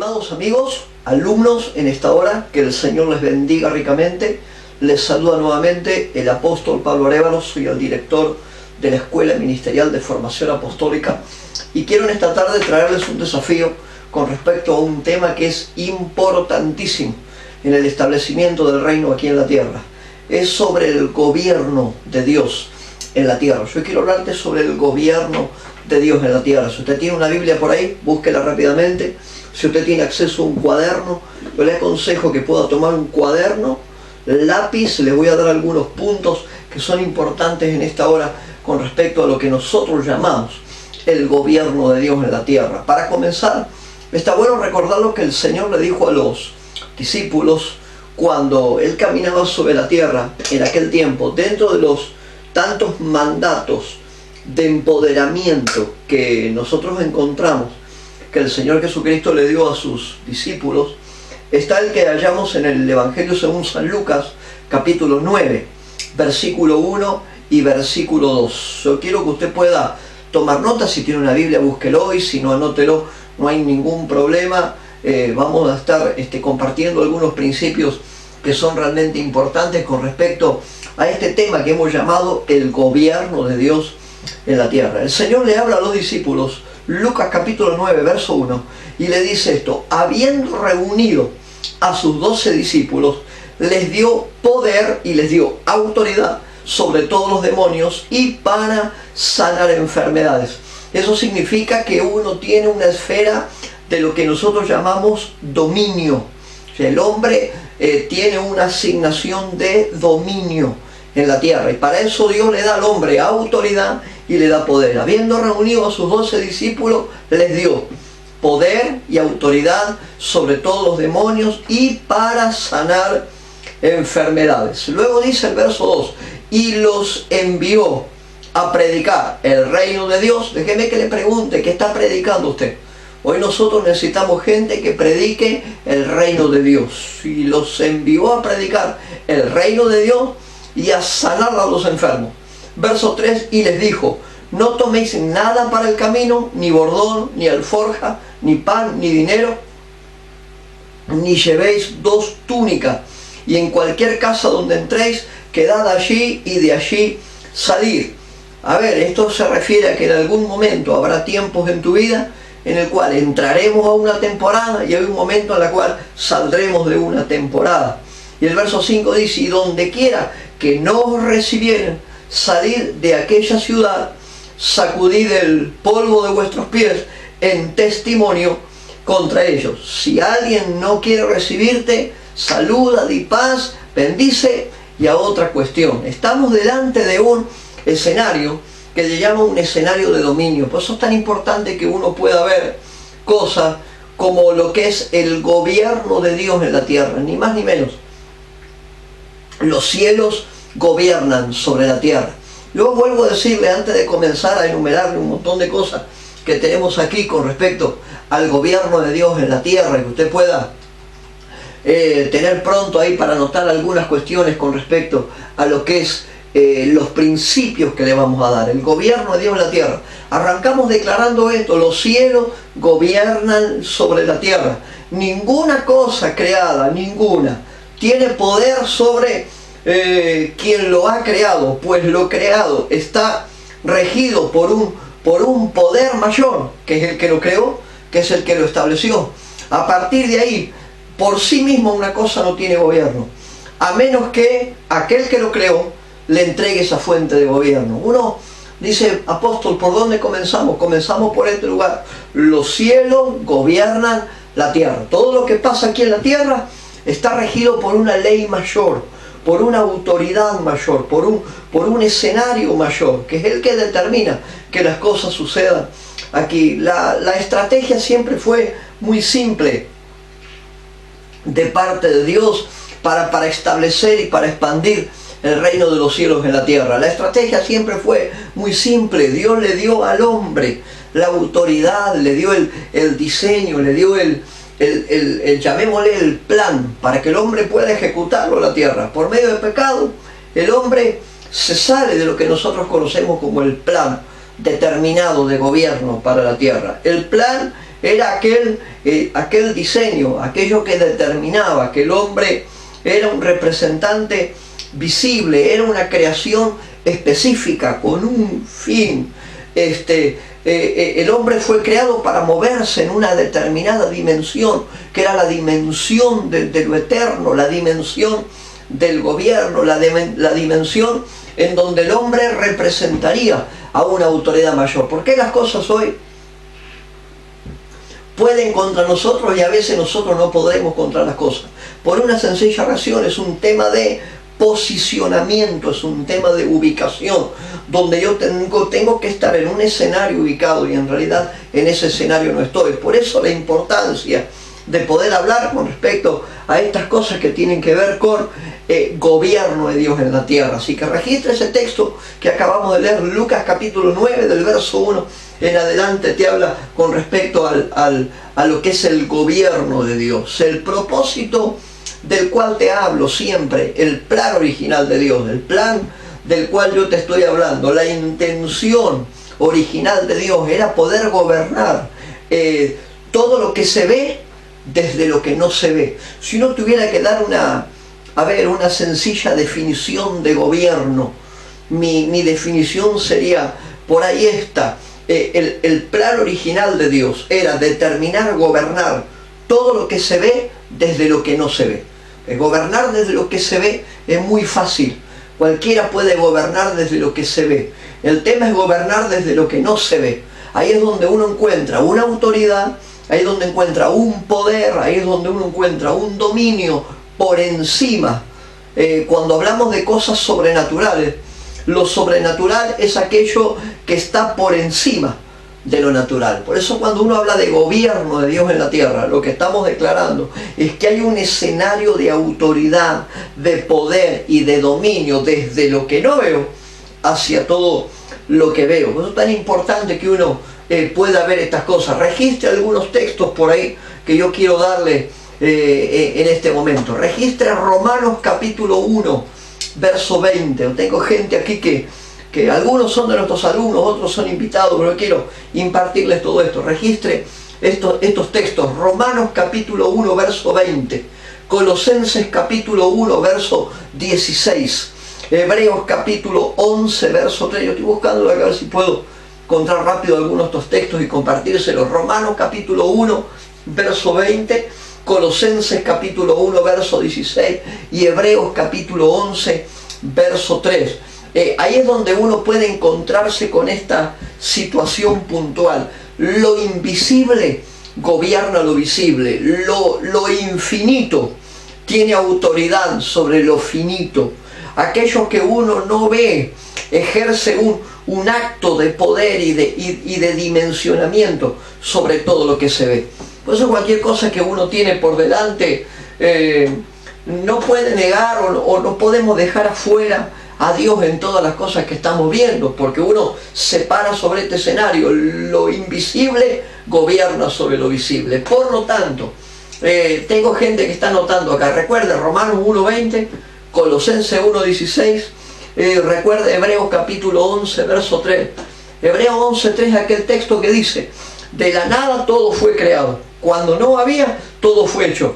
Estimados amigos, alumnos en esta hora, que el Señor les bendiga ricamente. Les saluda nuevamente el apóstol Pablo Arévalo, soy el director de la Escuela Ministerial de Formación Apostólica y quiero en esta tarde traerles un desafío con respecto a un tema que es importantísimo en el establecimiento del reino aquí en la tierra. Es sobre el gobierno de Dios en la tierra. Yo quiero hablarte sobre el gobierno de Dios en la tierra. Si usted tiene una Biblia por ahí, búsquela rápidamente. Si usted tiene acceso a un cuaderno, yo le aconsejo que pueda tomar un cuaderno, lápiz. Les voy a dar algunos puntos que son importantes en esta hora con respecto a lo que nosotros llamamos el gobierno de Dios en la tierra. Para comenzar, está bueno recordar lo que el Señor le dijo a los discípulos cuando Él caminaba sobre la tierra en aquel tiempo. Dentro de los tantos mandatos de empoderamiento que nosotros encontramos que el Señor Jesucristo le dio a sus discípulos, está el que hallamos en el Evangelio según San Lucas, capítulo 9, versículo 1 y versículo 2. Yo quiero que usted pueda tomar nota. Si tiene una Biblia, búsquelo, y si no, anótelo, no hay ningún problema. Vamos a estar compartiendo algunos principios que son realmente importantes con respecto a este tema que hemos llamado el gobierno de Dios en la tierra. El Señor le habla a los discípulos, Lucas capítulo 9, verso 1, y le dice esto: habiendo reunido a sus 12 discípulos, les dio poder y les dio autoridad sobre todos los demonios y para sanar enfermedades. Eso significa que uno tiene una esfera de lo que nosotros llamamos dominio. O sea, el hombre tiene una asignación de dominio en la tierra, y para eso Dios le da al hombre autoridad y le da poder. Habiendo reunido a sus 12 discípulos, les dio poder y autoridad sobre todos los demonios y para sanar enfermedades. Luego dice el verso 2, y los envió a predicar el reino de Dios. Déjeme que le pregunte, ¿qué está predicando usted? Hoy nosotros necesitamos gente que predique el reino de Dios. Y los envió a predicar el reino de Dios y a sanar a los enfermos. Verso 3, y les dijo: no toméis nada para el camino, ni bordón, ni alforja, ni pan, ni dinero, ni llevéis 2 túnicas, y en cualquier casa donde entréis, quedad allí y de allí salir. A ver, esto se refiere a que en algún momento habrá tiempos en tu vida en el cual entraremos a una temporada y hay un momento en el cual saldremos de una temporada. Y el verso 5 dice: y donde quiera que no os recibieren, salid de aquella ciudad, sacudid el polvo de vuestros pies en testimonio contra ellos. Si alguien no quiere recibirte, saluda, di paz, bendice. Y a otra cuestión, estamos delante de un escenario que se llama un escenario de dominio. Por eso es tan importante que uno pueda ver cosas como lo que es el gobierno de Dios en la tierra, ni más ni menos. Los cielos gobiernan sobre la tierra. Luego vuelvo a decirle, antes de comenzar a enumerarle un montón de cosas que tenemos aquí con respecto al gobierno de Dios en la tierra, y que usted pueda tener pronto ahí para anotar algunas cuestiones con respecto a lo que es los principios que le vamos a dar, el gobierno de Dios en la tierra. Arrancamos declarando esto: los cielos gobiernan sobre la tierra. Ninguna cosa creada, ninguna, tiene poder sobre quien lo ha creado, pues lo creado está regido por un poder mayor, que es el que lo creó, que es el que lo estableció. A partir de ahí, por sí mismo una cosa no tiene gobierno, a menos que aquel que lo creó le entregue esa fuente de gobierno. Uno dice: apóstol, ¿por dónde comenzamos? Comenzamos por este lugar. Los cielos gobiernan la tierra. Todo lo que pasa aquí en la tierra está regido por una ley mayor, por una autoridad mayor, por un escenario mayor, que es el que determina que las cosas sucedan aquí. La estrategia siempre fue muy simple de parte de Dios para establecer y para expandir el reino de los cielos en la tierra. La estrategia siempre fue muy simple. Dios le dio al hombre la autoridad, le dio el diseño, le dio llamémosle el plan, para que el hombre pueda ejecutarlo en la tierra. Por medio del pecado, el hombre se sale de lo que nosotros conocemos como el plan determinado de gobierno para la tierra. El plan era aquel diseño, aquello que determinaba que el hombre era un representante visible, era una creación específica, con un fin. El hombre fue creado para moverse en una determinada dimensión, que era la dimensión de lo eterno, la dimensión del gobierno, la dimensión en donde el hombre representaría a una autoridad mayor. ¿Por qué las cosas hoy pueden contra nosotros y a veces nosotros no podremos contra las cosas? Por una sencilla razón: es un tema de posicionamiento, es un tema de ubicación, donde yo tengo que estar en un escenario ubicado y en realidad en ese escenario no estoy. Por eso la importancia de poder hablar con respecto a estas cosas que tienen que ver con gobierno de Dios en la tierra. Así que registra ese texto que acabamos de leer, Lucas capítulo 9, del verso 1 en adelante, te habla con respecto a lo que es el gobierno de Dios, el propósito del cual te hablo siempre, el plan original de Dios, el plan del cual yo te estoy hablando. La intención original de Dios era poder gobernar todo lo que se ve desde lo que no se ve. Si uno tuviera que dar una sencilla definición de gobierno, mi definición sería por ahí esta: el plan original de Dios era determinar, gobernar todo lo que se ve desde lo que no se ve. Gobernar desde lo que se ve es muy fácil, cualquiera puede gobernar desde lo que se ve. El tema es gobernar desde lo que no se ve. Ahí es donde uno encuentra una autoridad, ahí es donde encuentra un poder, ahí es donde uno encuentra un dominio por encima. Cuando hablamos de cosas sobrenaturales, lo sobrenatural es aquello que está por encima de lo natural. Por eso cuando uno habla de gobierno de Dios en la tierra, lo que estamos declarando es que hay un escenario de autoridad, de poder y de dominio desde lo que no veo hacia todo lo que veo. Por eso es tan importante que uno pueda ver estas cosas. Registre algunos textos por ahí que yo quiero darle en este momento. Registre Romanos capítulo 1, verso 20. Tengo gente aquí que algunos son de nuestros alumnos, otros son invitados, pero quiero impartirles todo esto. Registre estos textos: Romanos capítulo 1, verso 20, Colosenses capítulo 1, verso 16, Hebreos capítulo 11, verso 3. Yo estoy buscando a ver si puedo encontrar rápido algunos de estos textos y compartírselos. Romanos capítulo 1, verso 20, Colosenses capítulo 1, verso 16 y Hebreos capítulo 11, verso 3. Ahí es donde uno puede encontrarse con esta situación puntual. Lo invisible gobierna lo visible. Lo infinito tiene autoridad sobre lo finito. Aquello que uno no ve ejerce un acto de poder y de dimensionamiento sobre todo lo que se ve. Por eso cualquier cosa que uno tiene por delante no puede negar o no podemos dejar afuera a Dios en todas las cosas que estamos viendo, porque uno se para sobre este escenario. Lo invisible gobierna sobre lo visible. Por lo tanto, tengo gente que está anotando acá. Recuerde Romanos 1:20, Colosenses 1:16, recuerde Hebreos capítulo 11, verso 3. Hebreos 11:3 es aquel texto que dice: de la nada todo fue creado. Cuando no había, todo fue hecho.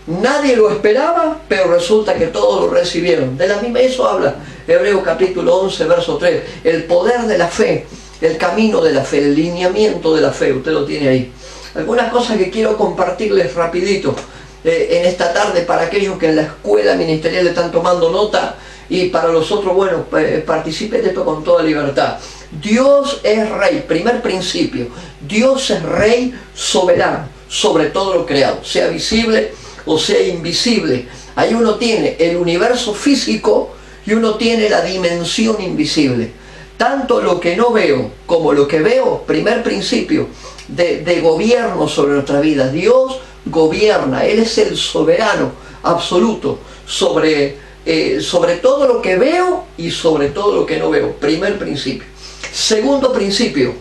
Nadie lo esperaba, pero resulta que todos lo recibieron. De la misma, eso habla Hebreos capítulo 11, verso 3. El poder de la fe, el camino de la fe, el lineamiento de la fe, usted lo tiene ahí. Algunas cosas que quiero compartirles rapidito en esta tarde para aquellos que en la escuela ministerial están tomando nota, y para los otros, bueno, participen de esto con toda libertad. Dios es rey, primer principio. Dios es rey soberano sobre todo lo creado, sea visible o sea invisible. Ahí uno tiene el universo físico y uno tiene la dimensión invisible. Tanto lo que no veo como lo que veo, primer principio de gobierno sobre nuestra vida. Dios gobierna, Él es el soberano absoluto sobre todo lo que veo y sobre todo lo que no veo. Primer principio. Segundo principio,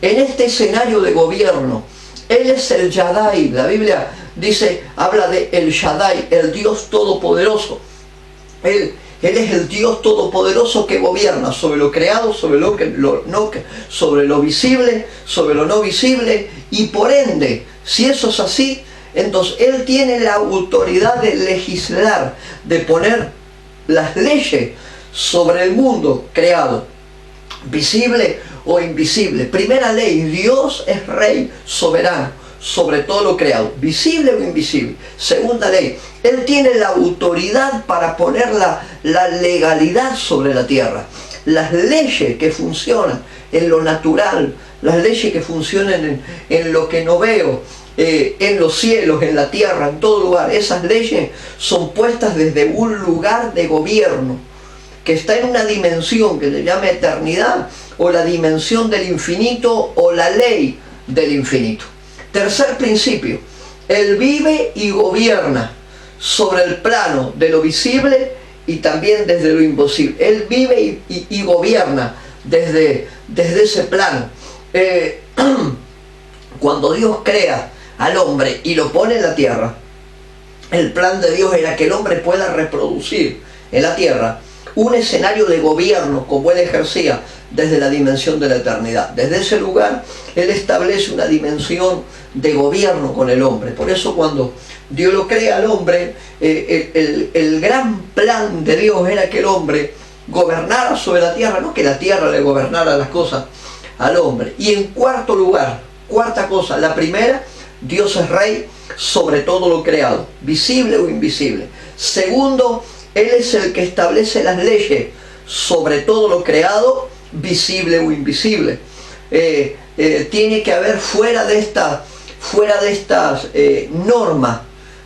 en este escenario de gobierno, Él es el Shaddai. La Biblia dice, habla de el Shaddai, el Dios todopoderoso. Él es el Dios todopoderoso que gobierna sobre lo creado, sobre sobre lo visible, sobre lo no visible, y por ende, si eso es así, entonces Él tiene la autoridad de legislar, de poner las leyes sobre el mundo creado, visible o invisible. Primera ley, Dios es Rey soberano sobre todo lo creado, visible o invisible. Segunda ley, Él tiene la autoridad para poner la legalidad sobre la tierra. Las leyes que funcionan en lo natural, las leyes que funcionan en lo que no veo, en los cielos, en la tierra, en todo lugar, esas leyes son puestas desde un lugar de gobierno que está en una dimensión que se llama eternidad, o la dimensión del infinito, o la ley del infinito. Tercer principio, Él vive y gobierna sobre el plano de lo visible y también desde lo imposible. Él vive y gobierna desde ese plano. Cuando Dios crea al hombre y lo pone en la tierra, el plan de Dios era que el hombre pueda reproducir en la tierra un escenario de gobierno como Él ejercía desde la dimensión de la eternidad. Desde ese lugar Él establece una dimensión de gobierno con el hombre. Por eso cuando Dios lo crea al hombre, el gran plan de Dios era que el hombre gobernara sobre la tierra, no que la tierra le gobernara las cosas al hombre. Y en cuarto lugar, cuarta cosa, la primera, Dios es Rey sobre todo lo creado, visible o invisible. Segundo, Él es el que establece las leyes sobre todo lo creado, visible o invisible. Tiene que haber fuera de estas normas,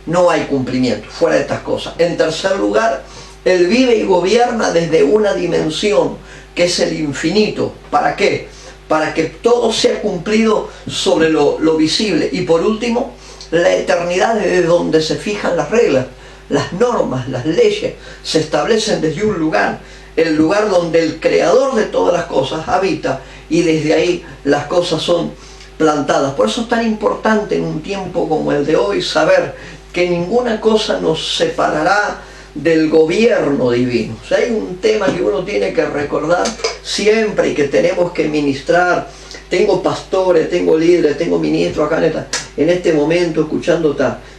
no hay cumplimiento, fuera de estas cosas. En tercer lugar, Él vive y gobierna desde una dimensión que es el infinito. ¿Para qué? Para que todo sea cumplido sobre lo visible. Y por último, la eternidad, desde donde se fijan las reglas, las normas, las leyes, se establecen desde un lugar, el lugar donde el creador de todas las cosas habita, y desde ahí las cosas son plantadas. Por eso es tan importante en un tiempo como el de hoy saber que ninguna cosa nos separará del gobierno divino. O sea, hay un tema que uno tiene que recordar siempre y que tenemos que ministrar. Tengo pastores, tengo líderes, tengo ministros acá en este momento escuchando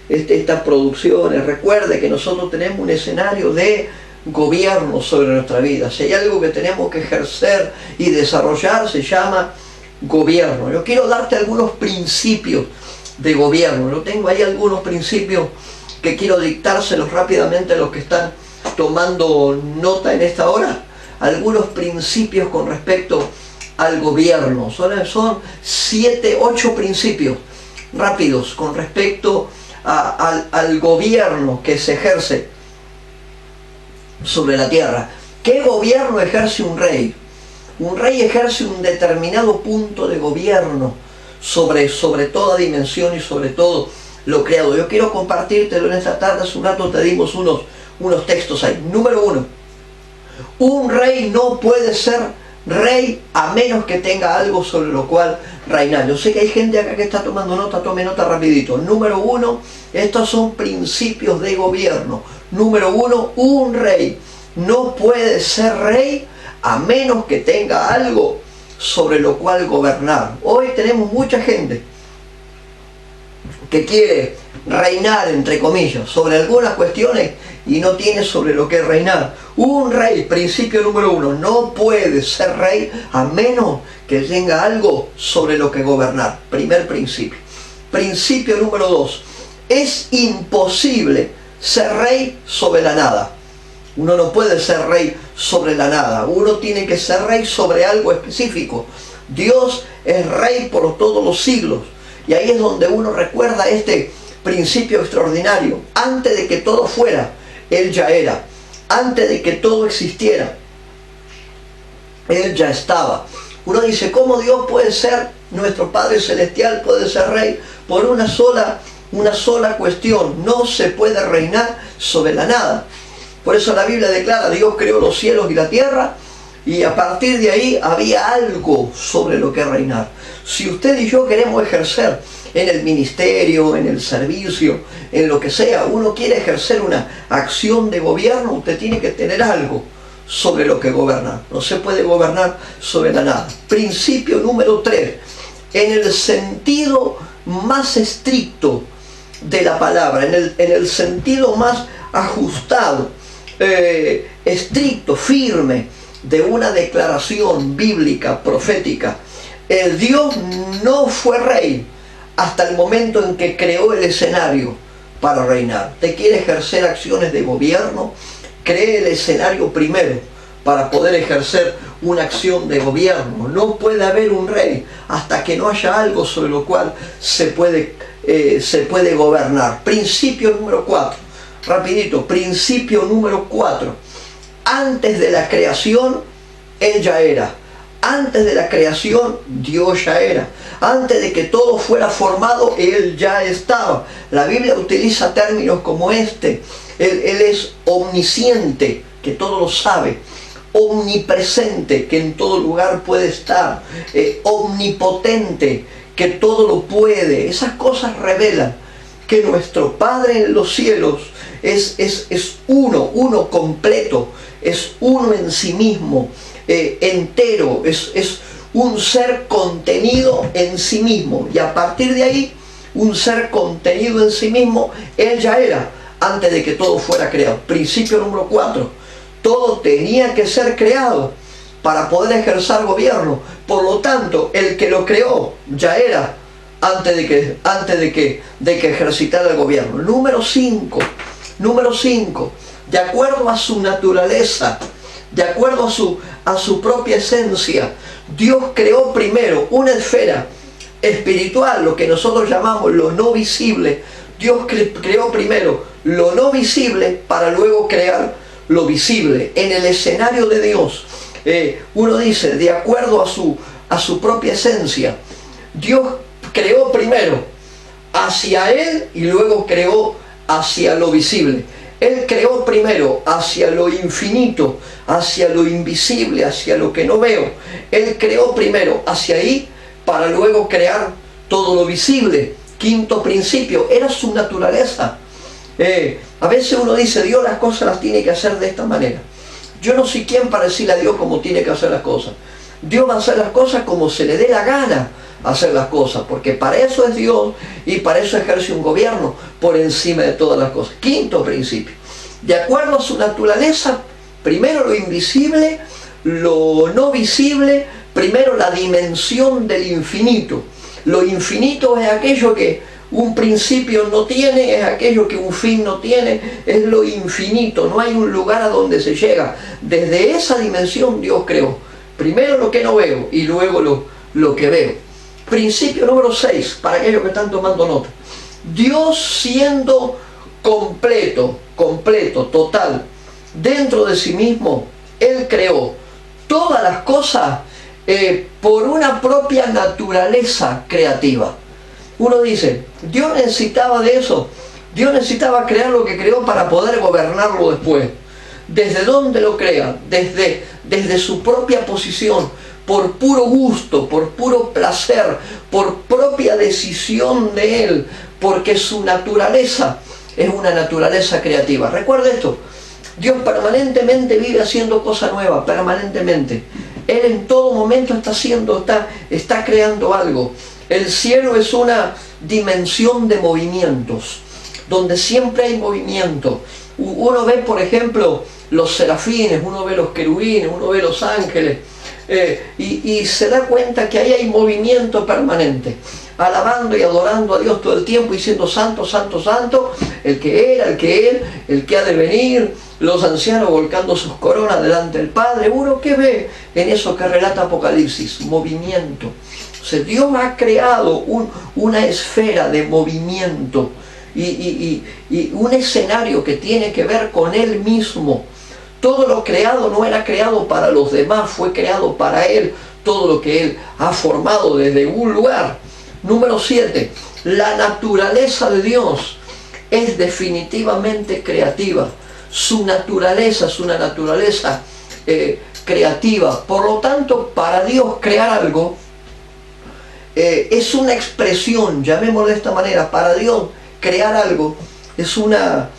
estas producciones. Recuerde que nosotros tenemos un escenario de gobierno sobre nuestra vida. Si hay algo que tenemos que ejercer y desarrollar, se llama gobierno. Yo quiero darte algunos principios de gobierno. Yo tengo ahí algunos principios que quiero dictárselos rápidamente a los que están tomando nota en esta hora. Algunos principios con respecto al gobierno. Son 7, 8 principios rápidos con respecto al gobierno que se ejerce sobre la tierra. ¿Qué gobierno ejerce un rey? Un rey ejerce un determinado punto de gobierno sobre toda dimensión y sobre todo lo creado. Yo quiero compartírtelo en esta tarde. Hace un rato te dimos unos textos ahí. Número 1. Un rey no puede ser rey a menos que tenga algo sobre lo cual reinar. Yo sé que hay gente acá que está tomando nota, tome nota rapidito. Número 1, estos son principios de gobierno. Número 1, un rey no puede ser rey a menos que tenga algo sobre lo cual gobernar. Hoy tenemos mucha gente que quiere reinar, entre comillas, sobre algunas cuestiones y no tiene sobre lo que reinar. Un rey, principio número 1, no puede ser rey a menos que tenga algo sobre lo que gobernar. Primer principio. Principio número 2, es imposible ser rey sobre la nada. Uno no puede ser rey sobre la nada. Uno tiene que ser rey sobre algo específico. Dios es rey por todos los siglos. Y ahí es donde uno recuerda este principio extraordinario. Antes de que todo fuera, Él ya era. Antes de que todo existiera, Él ya estaba. Uno dice, ¿cómo Dios puede ser, nuestro Padre Celestial puede ser rey? Por una sola cuestión. No se puede reinar sobre la nada. Por eso la Biblia declara, Dios creó los cielos y la tierra, y a partir de ahí había algo sobre lo que reinar. Si usted y yo queremos ejercer en el ministerio, en el servicio, en lo que sea, uno quiere ejercer una acción de gobierno, usted tiene que tener algo sobre lo que gobernar. No se puede gobernar sobre la nada. Principio número 3. En el sentido más estricto de la palabra, en el sentido más ajustado, estricto, firme, de una declaración bíblica, profética. El Dios no fue rey hasta el momento en que creó el escenario para reinar. Usted quiere ejercer acciones de gobierno, cree el escenario primero para poder ejercer una acción de gobierno. No puede haber un rey hasta que no haya algo sobre lo cual se puede gobernar. Principio número 4. Rapidito, principio número 4. Antes de la creación, Él ya era. Antes de la creación, Dios ya era. Antes de que todo fuera formado, Él ya estaba. La Biblia utiliza términos como este. Él es omnisciente, que todo lo sabe. Omnipresente, que en todo lugar puede estar. Omnipotente, que todo lo puede. Esas cosas revelan que nuestro Padre en los cielos es uno completo, es uno en sí mismo, entero, es un ser contenido en sí mismo, y a partir de ahí, un ser contenido en sí mismo, Él ya era, antes de que todo fuera creado. Principio número 4, todo tenía que ser creado para poder ejercer gobierno, por lo tanto, el que lo creó ya era, antes de que ejercitara el gobierno. Número 5, de acuerdo a su naturaleza, de acuerdo a su propia esencia, Dios creó primero una esfera espiritual, lo que nosotros llamamos lo no visible. Dios creó primero lo no visible para luego crear lo visible. En el escenario de Dios, uno dice, de acuerdo a su propia esencia, Dios creó primero hacia Él y luego creó hacia lo visible. Él creó primero hacia lo infinito, hacia lo invisible, hacia lo que no veo. Él creó primero hacia ahí para luego crear todo lo visible. Quinto principio, era su naturaleza. A veces uno dice, Dios las cosas las tiene que hacer de esta manera. Yo no soy quien para decirle a Dios cómo tiene que hacer las cosas. Dios va a hacer las cosas como se le dé la gana hacer las cosas, porque para eso es Dios y para eso ejerce un gobierno por encima de todas las cosas. Quinto principio, de acuerdo a su naturaleza, primero lo invisible, lo no visible, primero la dimensión del infinito. Lo infinito es aquello que un principio no tiene, es aquello que un fin no tiene, es lo infinito, no hay un lugar a donde se llega. Desde esa dimensión Dios creó, primero lo que no veo y luego lo que veo. Principio número 6, para aquellos que están tomando nota. Dios siendo completo, total, dentro de sí mismo, Él creó todas las cosas por una propia naturaleza creativa. Uno dice, Dios necesitaba de eso. Dios necesitaba crear lo que creó para poder gobernarlo después. ¿Desde dónde lo crea? Desde su propia posición, por puro gusto, por puro placer, por propia decisión de Él, porque su naturaleza es una naturaleza creativa. Recuerda esto, Dios permanentemente vive haciendo cosas nuevas, permanentemente. Él en todo momento está creando algo. El cielo es una dimensión de movimientos, donde siempre hay movimiento. Uno ve, por ejemplo, los serafines, uno ve los querubines, uno ve los ángeles, y se da cuenta que ahí hay movimiento permanente, alabando y adorando a Dios todo el tiempo, diciendo santo, santo, santo, el que era, el que ha de venir, los ancianos volcando sus coronas delante del Padre. Uno que ve en eso que relata Apocalipsis, movimiento. O sea, Dios ha creado una esfera de movimiento y un escenario que tiene que ver con Él mismo. Todo lo creado no era creado para los demás, fue creado para Él. Todo lo que Él ha formado desde un lugar. Número 7. La naturaleza de Dios es definitivamente creativa. Su naturaleza es una naturaleza creativa. Por lo tanto, para Dios crear algo es una expresión, llamémoslo de esta manera. Para Dios crear algo es una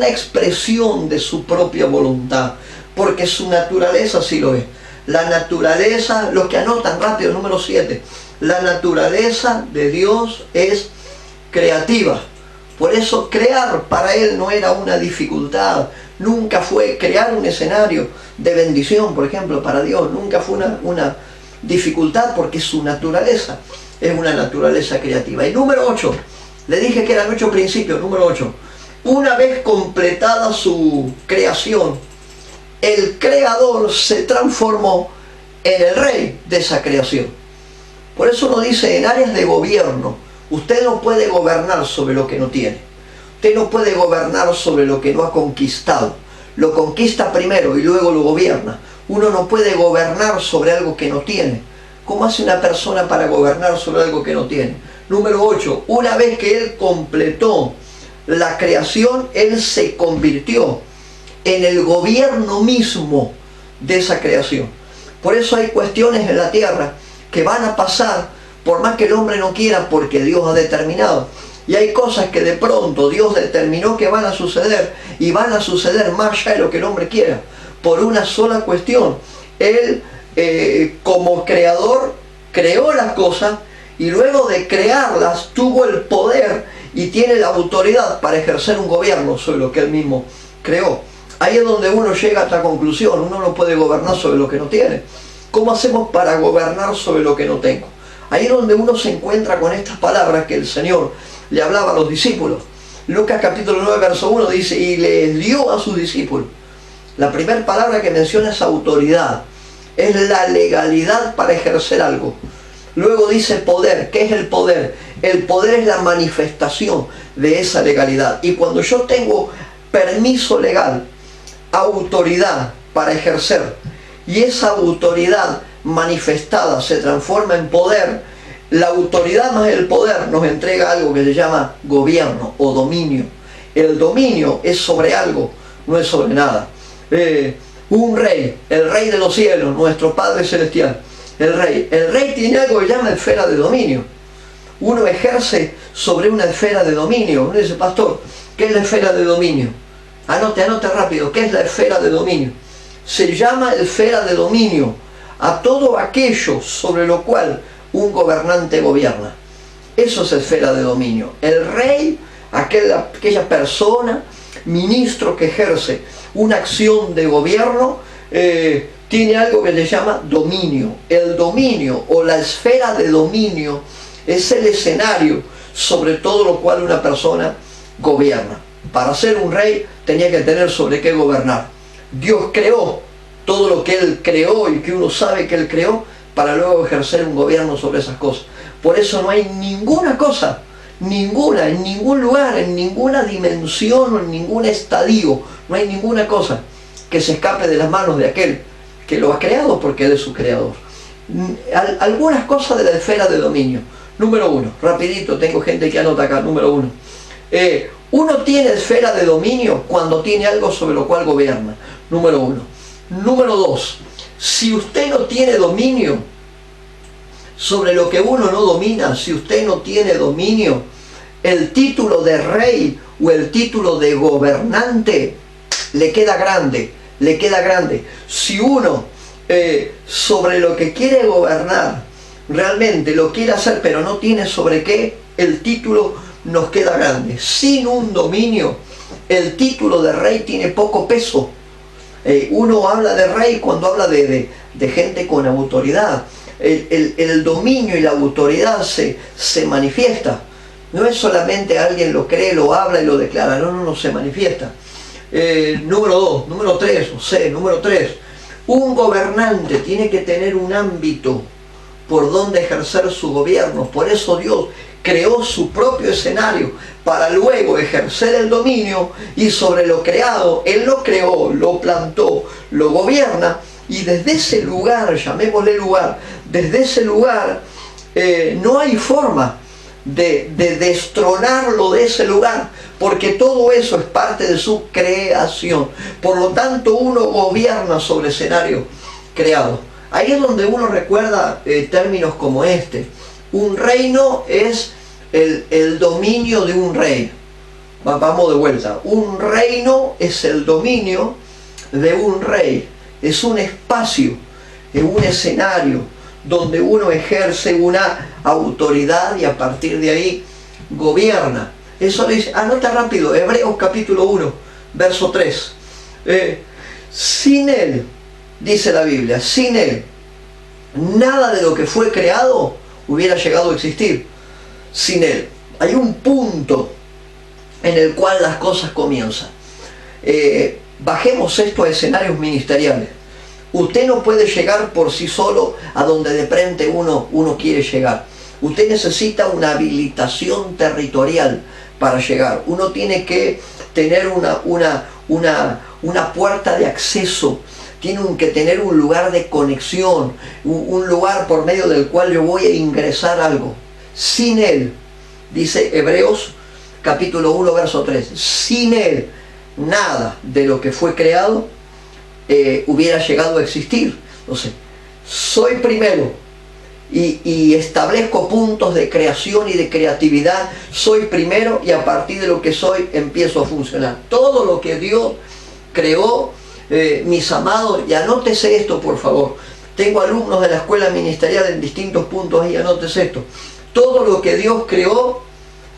expresión de su propia voluntad, porque su naturaleza sí lo es. La naturaleza, los que anotan rápido, número 7, la naturaleza de Dios es creativa. Por eso crear para Él no era una dificultad, nunca fue crear un escenario de bendición, por ejemplo, para Dios, nunca fue una dificultad, porque su naturaleza es una naturaleza creativa. Y número 8, le dije que eran 8 principios, número 8, una vez completada su creación, el creador se transformó en el rey de esa creación. Por eso uno dice, en áreas de gobierno, usted no puede gobernar sobre lo que no tiene. Usted no puede gobernar sobre lo que no ha conquistado. Lo conquista primero y luego lo gobierna. Uno no puede gobernar sobre algo que no tiene. ¿Cómo hace una persona para gobernar sobre algo que no tiene? Número 8, una vez que Él completó la creación, Él se convirtió en el gobierno mismo de esa creación. Por eso hay cuestiones en la tierra que van a pasar, por más que el hombre no quiera, porque Dios ha determinado. Y hay cosas que de pronto Dios determinó que van a suceder, y van a suceder más allá de lo que el hombre quiera, por una sola cuestión. Él, como creador, creó las cosas, y luego de crearlas tuvo el poder y tiene la autoridad para ejercer un gobierno sobre lo que Él mismo creó. Ahí es donde uno llega a esta conclusión. Uno no puede gobernar sobre lo que no tiene. ¿Cómo hacemos para gobernar sobre lo que no tengo? Ahí es donde uno se encuentra con estas palabras que el Señor le hablaba a los discípulos. Lucas capítulo 9, verso 1 dice, y les dio a sus discípulos. La primera palabra que menciona es autoridad. Es la legalidad para ejercer algo. Luego dice poder. ¿Qué es el poder? El poder es la manifestación de esa legalidad. Y cuando yo tengo permiso legal, autoridad para ejercer, y esa autoridad manifestada se transforma en poder, la autoridad más el poder nos entrega algo que se llama gobierno o dominio. El dominio es sobre algo, no es sobre nada. Un rey, el rey de los cielos, nuestro Padre Celestial, el rey tiene algo que llama esfera de dominio. Uno ejerce sobre una esfera de dominio. Uno dice, pastor, ¿qué es la esfera de dominio? Anote rápido, ¿qué es la esfera de dominio? Se llama esfera de dominio a todo aquello sobre lo cual un gobernante gobierna. Eso es esfera de dominio. El rey, aquella persona, ministro que ejerce una acción de gobierno, tiene algo que se llama dominio. El dominio o la esfera de dominio es el escenario sobre todo lo cual una persona gobierna. Para ser un rey tenía que tener sobre qué gobernar. Dios creó todo lo que Él creó y que uno sabe que Él creó para luego ejercer un gobierno sobre esas cosas. Por eso no hay ninguna cosa, ninguna, en ningún lugar, en ninguna dimensión o en ningún estadio, no hay ninguna cosa que se escape de las manos de aquel que lo ha creado, porque Él es su creador. Algunas cosas de la esfera de dominio. Número 1, rapidito, tengo gente que anota acá. Número 1. Uno tiene esfera de dominio cuando tiene algo sobre lo cual gobierna. Número 1. Número 2. Si usted no tiene dominio sobre lo que uno no domina, si usted no tiene dominio, el título de rey o el título de gobernante le queda grande, le queda grande. Si uno sobre lo que quiere gobernar realmente lo quiere hacer, pero no tiene sobre qué, el título nos queda grande. Sin un dominio, el título de rey tiene poco peso. Uno habla de rey cuando habla de gente con autoridad. El dominio y la autoridad se manifiesta. No es solamente alguien lo cree, lo habla y lo declara. No, se manifiesta. Número 2, número 3, número 3. Un gobernante tiene que tener un ámbito por donde ejercer su gobierno. Por eso Dios creó su propio escenario para luego ejercer el dominio, y sobre lo creado, Él lo creó, lo plantó, lo gobierna, y desde ese lugar, llamémosle lugar, desde ese lugar no hay forma de destronarlo de ese lugar, porque todo eso es parte de su creación. Por lo tanto, uno gobierna sobre escenario creado. Ahí es donde uno recuerda términos como este. Un reino es el dominio de un rey. Vamos de vuelta. Un reino es el dominio de un rey. Es un espacio, es un escenario donde uno ejerce una autoridad y a partir de ahí gobierna. Eso le dice, anota rápido, Hebreos capítulo 1, verso 3. Sin Él, dice la Biblia, sin Él, nada de lo que fue creado hubiera llegado a existir. Sin Él. Hay un punto en el cual las cosas comienzan. Bajemos esto a escenarios ministeriales. Usted no puede llegar por sí solo a donde de frente uno quiere llegar. Usted necesita una habilitación territorial para llegar. Uno tiene que tener una puerta de acceso. Tiene que tener un lugar de conexión, un lugar por medio del cual yo voy a ingresar algo. Sin Él, dice Hebreos capítulo 1, verso 3, sin Él nada de lo que fue creado hubiera llegado a existir. Entonces, soy primero y establezco puntos de creación y de creatividad. Soy primero y a partir de lo que soy empiezo a funcionar. Todo lo que Dios creó, mis amados, y anótese esto por favor. Tengo alumnos de la escuela ministerial en distintos puntos y anótese esto. Todo lo que Dios creó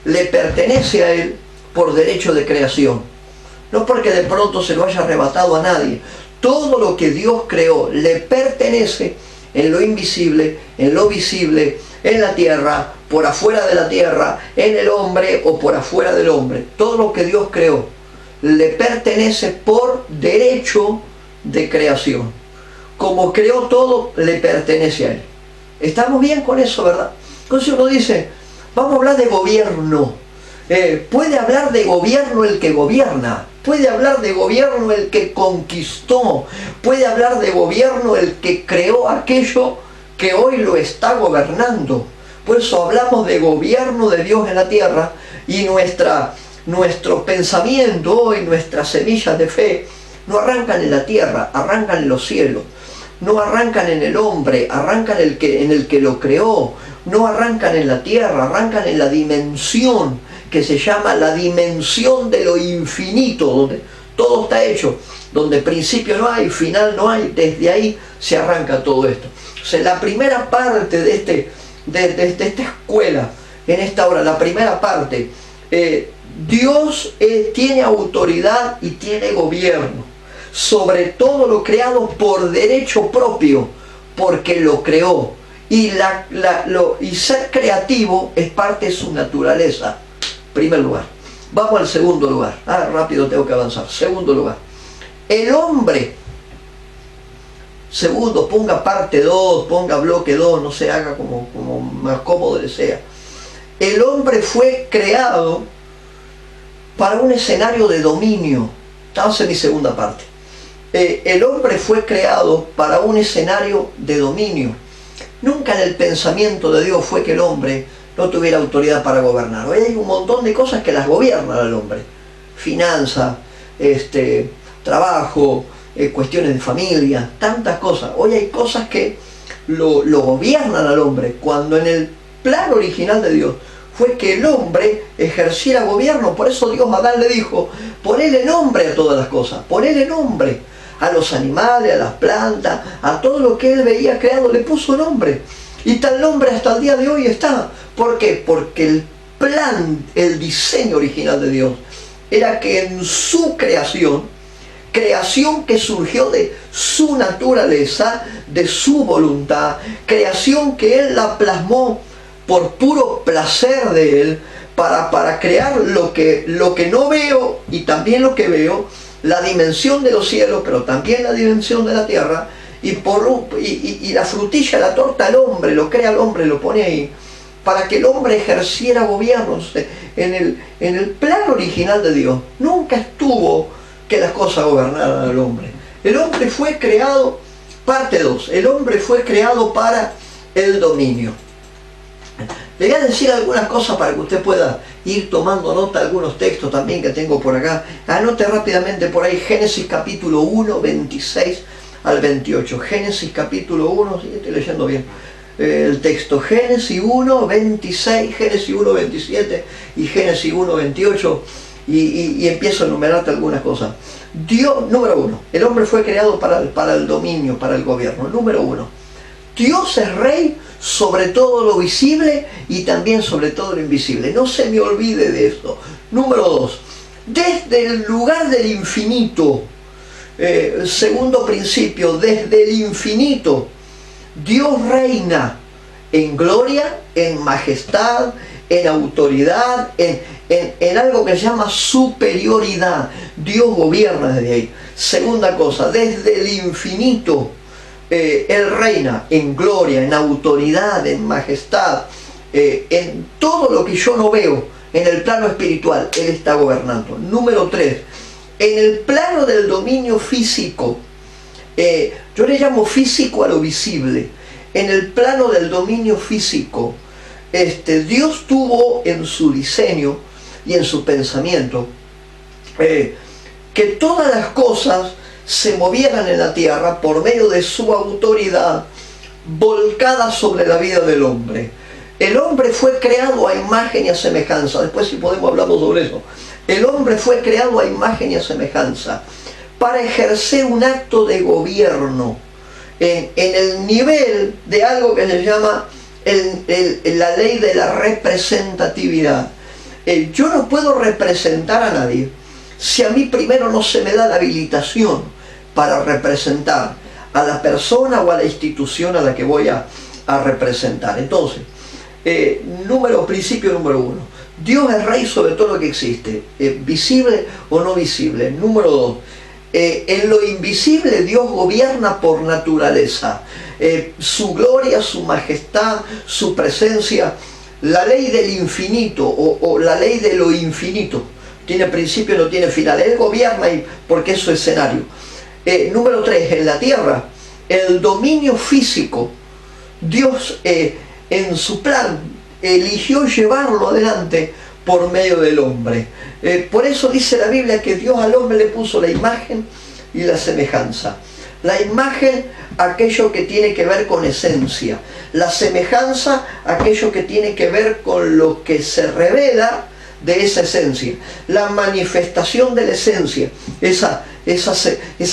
le pertenece a Él por derecho de creación. No porque de pronto se lo haya arrebatado a nadie. Todo lo que Dios creó le pertenece en lo invisible, en lo visible, en la tierra, por afuera de la tierra, en el hombre o por afuera del hombre. Todo lo que Dios creó le pertenece por derecho de creación. Como creó todo, le pertenece a Él. Estamos bien con eso, ¿verdad? Entonces uno dice, vamos a hablar de gobierno. Puede hablar de gobierno el que gobierna. Puede hablar de gobierno el que conquistó. Puede hablar de gobierno el que creó aquello que hoy lo está gobernando. Por eso hablamos de gobierno de Dios en la tierra y nuestro pensamiento hoy, nuestras semillas de fe, no arrancan en la tierra, arrancan en los cielos. No arrancan en el hombre, arrancan en el que lo creó. No arrancan en la tierra, arrancan en la dimensión que se llama la dimensión de lo infinito, donde todo está hecho, donde principio no hay, final no hay. Desde ahí se arranca todo esto. O sea, la primera parte de esta escuela, en esta hora, la primera parte, Dios tiene autoridad y tiene gobierno sobre todo lo creado por derecho propio, porque lo creó. Y ser creativo es parte de su naturaleza. Primer lugar. Vamos al segundo lugar. Rápido tengo que avanzar. Segundo lugar. El hombre. Segundo, ponga parte 2, ponga bloque 2, no se haga como más cómodo le sea. El hombre fue creado para un escenario de dominio. Estamos en mi segunda parte. El hombre fue creado para un escenario de dominio. Nunca en el pensamiento de Dios fue que el hombre no tuviera autoridad para gobernar. Hoy hay un montón de cosas que las gobierna el hombre. Finanzas, trabajo, cuestiones de familia, tantas cosas. Hoy hay cosas que lo gobiernan al hombre, cuando en el plan original de Dios fue que el hombre ejerciera gobierno. Por eso Dios a Adán le dijo, ponele nombre a todas las cosas, ponele nombre a los animales, a las plantas, a todo lo que él veía creado, le puso nombre. Y tal nombre hasta el día de hoy está. ¿Por qué? Porque el plan, el diseño original de Dios, era que en su creación que surgió de su naturaleza, de su voluntad, creación que Él la plasmó por puro placer de Él, para crear lo que no veo y también lo que veo, la dimensión de los cielos, pero también la dimensión de la tierra, y la frutilla, la torta al hombre, lo crea el hombre, lo pone ahí, para que el hombre ejerciera gobierno. En el plan original de Dios nunca estuvo que las cosas gobernaran al hombre. El hombre fue creado, parte 2, el hombre fue creado para el dominio. Le voy a decir algunas cosas para que usted pueda ir tomando nota de algunos textos también que tengo por acá. Anote rápidamente por ahí Génesis capítulo 1, 26 al 28. Génesis capítulo 1, sí, estoy leyendo bien. el texto Génesis 1, 26, Génesis 1, 27 y Génesis 1, 28, y empiezo a enumerarte algunas cosas. Dios, número uno, el hombre fue creado para el dominio, para el gobierno. Número uno, Dios es rey sobre todo lo visible y también sobre todo lo invisible. No se me olvide de esto. Número dos, desde el lugar del infinito, segundo principio, desde el infinito, Dios reina en gloria, en majestad, en autoridad, en algo que se llama superioridad. Dios gobierna desde ahí. Segunda cosa, desde el infinito, Él reina en gloria, en autoridad, en majestad, en todo lo que yo no veo. En el plano espiritual, Él está gobernando. Número 3, en el plano del dominio físico, yo le llamo físico a lo visible. En el plano del dominio físico, Dios tuvo en su diseño y en su pensamiento que todas las cosas se movieran en la tierra por medio de su autoridad volcada sobre la vida del hombre. El hombre fue creado a imagen y a semejanza. Después, si podemos, hablamos sobre eso. El hombre fue creado a imagen y a semejanza para ejercer un acto de gobierno en el nivel de algo que se llama la ley de la representatividad. Yo no puedo representar a nadie si a mí primero no se me da la habilitación para representar a la persona o a la institución a la que voy a representar. Entonces, principio número 1, Dios es rey sobre todo lo que existe, visible o no visible. Número 2, en lo invisible Dios gobierna por naturaleza, su gloria, su majestad, su presencia. La ley del infinito o la ley de lo infinito tiene principio y no tiene final. Él gobierna porque es su escenario. Número 3, en la tierra, el dominio físico, Dios en su plan eligió llevarlo adelante por medio del hombre. Por eso dice la Biblia que Dios al hombre le puso la imagen y la semejanza. La imagen, aquello que tiene que ver con esencia. La semejanza, aquello que tiene que ver con lo que se revela de esa esencia. La manifestación de la esencia, esa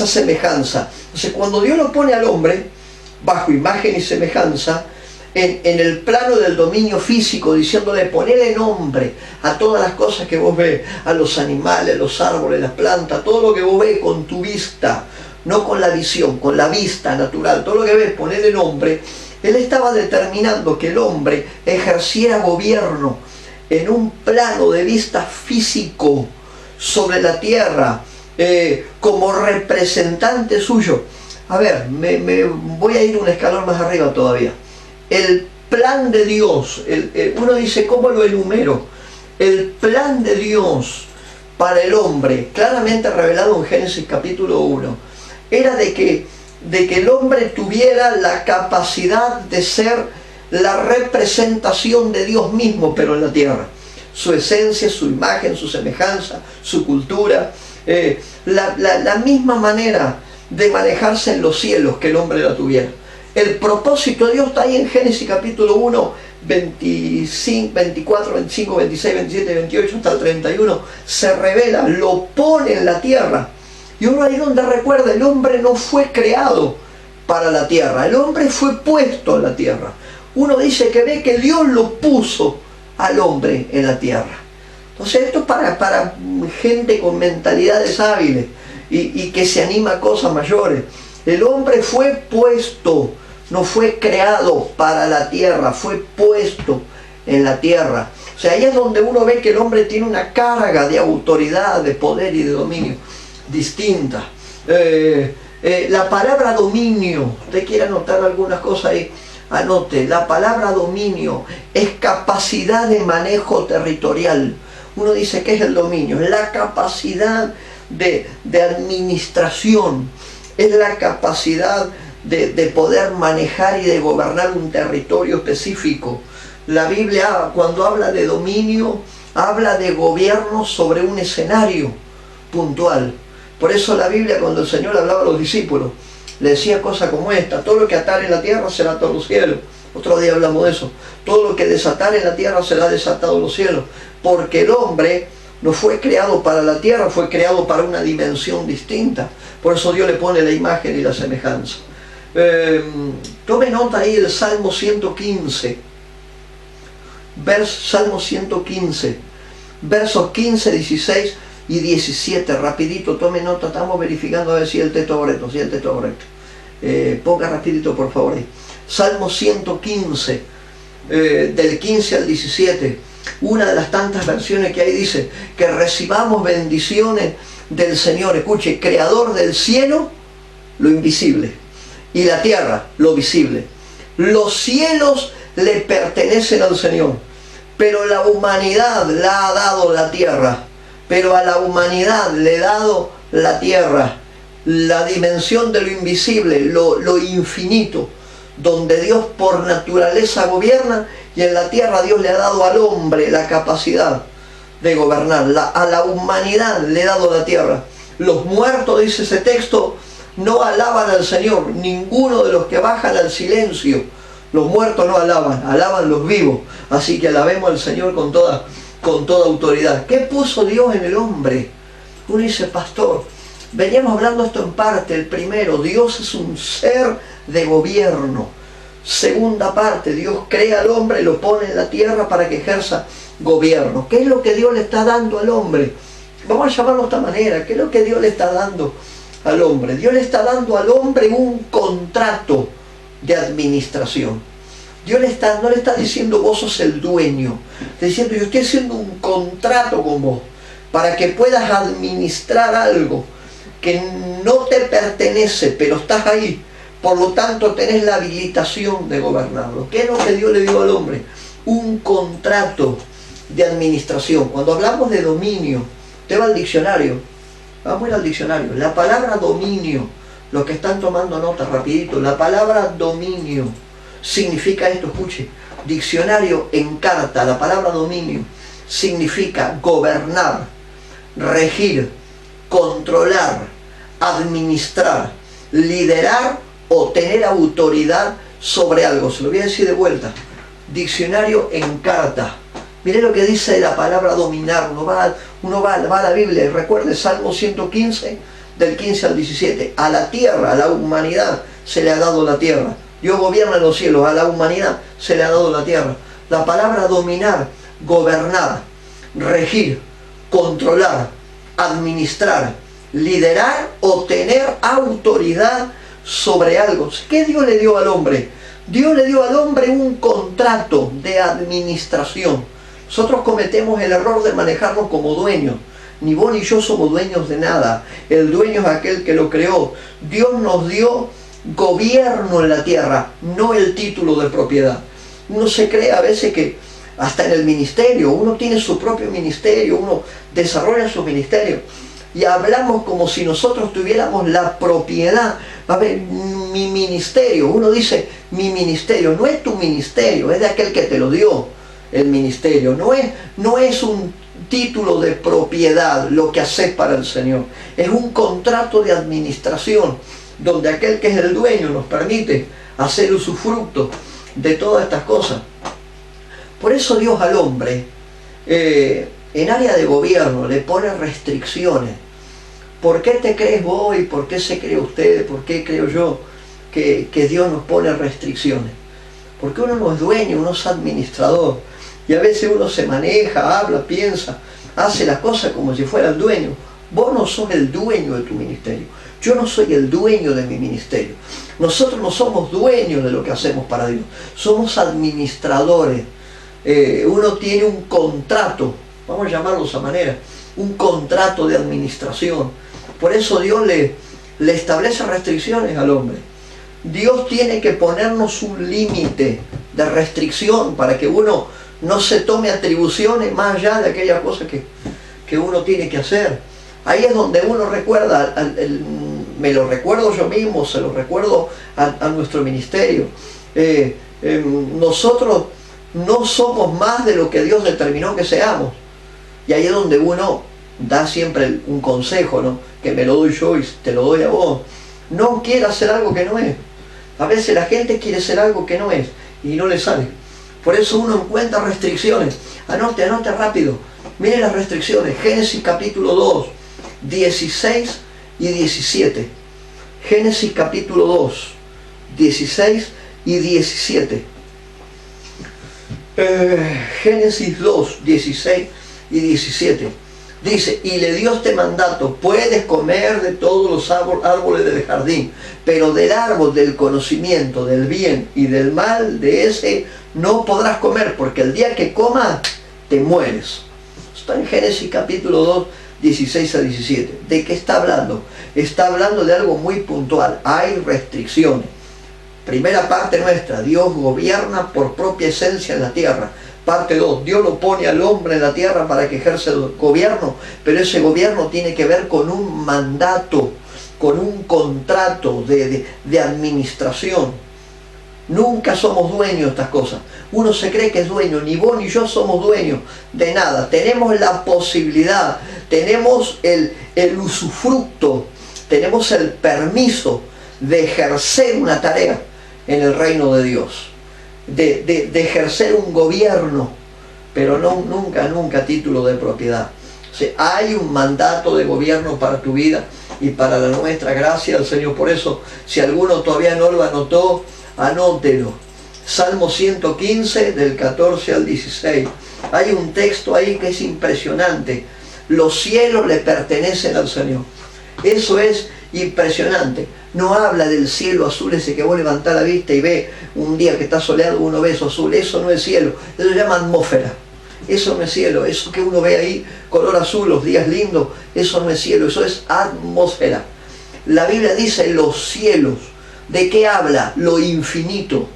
semejanza. Entonces, cuando Dios lo pone al hombre bajo imagen y semejanza, en el plano del dominio físico, diciéndole ponele nombre a todas las cosas que vos ves, a los animales, los árboles, las plantas, todo lo que vos ves con tu vista, no con la visión, con la vista natural, todo lo que ves, ponele nombre. Él estaba determinando que el hombre ejerciera gobierno en un plano de vista físico sobre la tierra, como representante suyo. A ver, me voy a ir un escalón más arriba todavía. El plan de Dios, uno dice, ¿cómo lo enumero? El plan de Dios para el hombre, claramente revelado en Génesis capítulo 1, era de que el hombre tuviera la capacidad de ser la representación de Dios mismo, pero en la tierra. Su esencia, su imagen, su semejanza, su cultura, la misma manera de manejarse en los cielos que el hombre la tuviera. El propósito de Dios está ahí en Génesis capítulo 1, 25, 24, 25, 26, 27, 28 hasta el 31. Se revela, lo pone en la tierra. Y uno ahí donde recuerda, el hombre no fue creado para la tierra, el hombre fue puesto en la tierra. Uno dice que ve que Dios lo puso al hombre en la tierra. Entonces esto es para gente con mentalidades hábiles y que se anima a cosas mayores. El hombre fue puesto, no fue creado para la tierra, fue puesto en la tierra. O sea, ahí es donde uno ve que el hombre tiene una carga de autoridad, de poder y de dominio distinta. La palabra dominio, usted quiere anotar algunas cosas ahí, anote. La palabra dominio es capacidad de manejo territorial. Uno dice, ¿qué es el dominio? Es la capacidad de administración, es la capacidad de poder manejar y de gobernar un territorio específico. La Biblia, cuando habla de dominio, habla de gobierno sobre un escenario puntual. Por eso la Biblia, cuando el Señor hablaba a los discípulos, le decía cosas como esta: todo lo que atar en la tierra será atado en los cielos, Otro día hablamos de eso. Todo lo que desatar en la tierra será desatado en los cielos. Porque el hombre no fue creado para la tierra, fue creado para una dimensión distinta. Por eso Dios le pone la imagen y la semejanza. Tome nota ahí el Salmo 115. Salmo 115. Versos 15, 16 y 17. Rapidito, tome nota. Estamos verificando a ver si el texto es correcto. Si el texto es correcto. Ponga rapidito, por favor, ahí. Salmo 115, del 15 al 17. Una de las tantas versiones que hay dice que recibamos bendiciones del Señor. Escuche, creador del cielo, lo invisible, y la tierra, lo visible. Los cielos le pertenecen al Señor, pero la humanidad la ha dado la tierra. Pero a la humanidad le he dado la tierra, la dimensión de lo invisible, lo infinito, donde Dios por naturaleza gobierna, y en la tierra Dios le ha dado al hombre la capacidad de gobernar. A la humanidad le he dado la tierra. Los muertos, dice ese texto, no alaban al Señor. Ninguno de los que bajan al silencio, los muertos no alaban, alaban los vivos. Así que alabemos al Señor con toda autoridad. ¿Qué puso Dios en el hombre? Uno dice, pastor, veníamos hablando esto en parte. El primero, Dios es un ser de gobierno. Segunda parte, Dios crea al hombre y lo pone en la tierra para que ejerza gobierno. ¿Qué es lo que Dios le está dando al hombre? Vamos a llamarlo de esta manera. ¿Qué es lo que Dios le está dando al hombre? Dios le está dando al hombre un contrato de administración. Dios no le está diciendo vos sos el dueño. Está diciendo yo estoy haciendo un contrato con vos para que puedas administrar algo que no te pertenece, pero estás ahí. Por lo tanto tenés la habilitación de gobernarlo. ¿Qué es lo que Dios le dio al hombre? Un contrato de administración. Cuando hablamos de dominio, usted va al diccionario. Vamos a ir al diccionario. La palabra dominio, los que están tomando nota rapidito, la palabra dominio significa esto, escuche. Diccionario Encarta, la palabra dominio significa gobernar, regir, controlar, administrar, liderar o tener autoridad sobre algo. Se lo voy a decir de vuelta. Diccionario Encarta. Mire lo que dice la palabra dominar. Uno va a la Biblia y recuerde Salmo 115 del 15 al 17. A la tierra, a la humanidad se le ha dado la tierra. Dios gobierna en los cielos, a la humanidad se le ha dado la tierra. La palabra dominar, gobernar, regir, controlar, administrar, liderar o tener autoridad sobre algo. ¿Qué Dios le dio al hombre? Dios le dio al hombre un contrato de administración. Nosotros cometemos el error de manejarnos como dueños. Ni vos ni yo somos dueños de nada. El dueño es aquel que lo creó. Dios nos dio gobierno en la tierra, no el título de propiedad. Uno se cree a veces que hasta en el ministerio, uno tiene su propio ministerio, uno desarrolla su ministerio. Y hablamos como si nosotros tuviéramos la propiedad. A ver, mi ministerio, uno dice, mi ministerio, no es tu ministerio, es de aquel que te lo dio el ministerio. No es un título de propiedad lo que haces para el Señor. Es un contrato de administración, donde aquel que es el dueño nos permite hacer usufructo de todas estas cosas. Por eso Dios al hombre, en área de gobierno, le pone restricciones. ¿Por qué te crees vos y por qué se cree usted? ¿Por qué creo yo que Dios nos pone restricciones? Porque uno no es dueño, uno es administrador. Y a veces uno se maneja, habla, piensa, hace las cosas como si fuera el dueño. Vos no sos el dueño de tu ministerio. Yo no soy el dueño de mi ministerio. Nosotros no somos dueños de lo que hacemos para Dios. Somos administradores. Uno tiene un contrato, vamos a llamarlo de esa manera, un contrato de administración. Por eso Dios le establece restricciones al hombre. Dios tiene que ponernos un límite de restricción para que uno no se tome atribuciones más allá de aquellas cosas que uno tiene que hacer. Ahí es donde uno recuerda, me lo recuerdo yo mismo, se lo recuerdo a nuestro ministerio. Nosotros no somos más de lo que Dios determinó que seamos. Y ahí es donde uno da siempre un consejo, ¿no? Que me lo doy yo y te lo doy a vos. No quiera hacer algo que no es. A veces la gente quiere ser algo que no es. y no le sale. Por eso uno encuentra restricciones. Anote rápido. Miren las restricciones. Génesis capítulo 2, 16 y 17. Génesis capítulo 2, 16 y 17. Génesis 2, 16 y 17. Dice, y le dio este mandato: puedes comer de todos los árboles del jardín, pero del árbol del conocimiento del bien y del mal, de ese no podrás comer, porque el día que comas te mueres. Está en Génesis capítulo 2, 16 a 17. ¿De qué está hablando? Está hablando de algo muy puntual. Hay restricciones. Primera parte nuestra: Dios gobierna por propia esencia en la tierra. Parte 2, Dios lo pone al hombre en la tierra para que ejerza el gobierno, pero ese gobierno tiene que ver con un mandato, con un contrato de administración. Nunca somos dueños de estas cosas. Uno se cree que es dueño. Ni vos ni yo somos dueños de nada. Tenemos la posibilidad, tenemos el usufructo, tenemos el permiso de ejercer una tarea en el reino de Dios, de ejercer un gobierno, pero no, nunca a título de propiedad. O sea, hay un mandato de gobierno para tu vida y para la nuestra. Gracias al Señor por eso. Si alguno todavía no lo anotó, anótelo. Salmo 115, del 14 al 16. Hay un texto ahí que es impresionante. Los cielos le pertenecen al Señor. Eso es impresionante. No habla del cielo azul ese que vos levantás la vista y ve un día que está soleado, uno ve eso azul. Eso no es cielo. Eso se llama atmósfera. Eso no es cielo. Eso que uno ve ahí, color azul, los días lindos, eso no es cielo. Eso es atmósfera. La Biblia dice los cielos. ¿De qué habla? Lo infinito.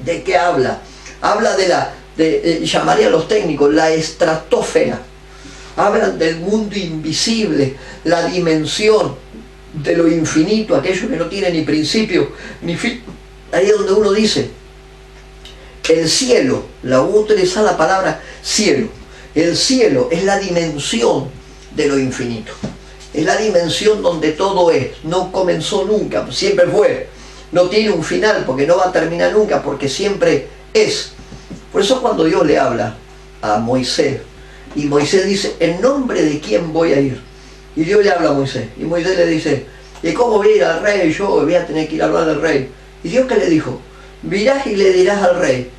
¿De qué habla? Habla llamaría a los técnicos, la estratosfera. Hablan del mundo invisible, la dimensión de lo infinito, aquello que no tiene ni principio ni fin. Ahí es donde uno dice, el cielo, la voy a utilizar la palabra cielo. El cielo es la dimensión de lo infinito. Es la dimensión donde todo es. No comenzó nunca, siempre fue. No tiene un final porque no va a terminar nunca, porque siempre es. Por eso cuando Dios le habla a Moisés, y Moisés dice, ¿en nombre de quién voy a ir? Y Dios le habla a Moisés. Y Moisés le dice, ¿y cómo voy a ir al rey? Yo voy a tener que ir a hablar al rey. ¿Y Dios qué le dijo? Virás y le dirás al rey,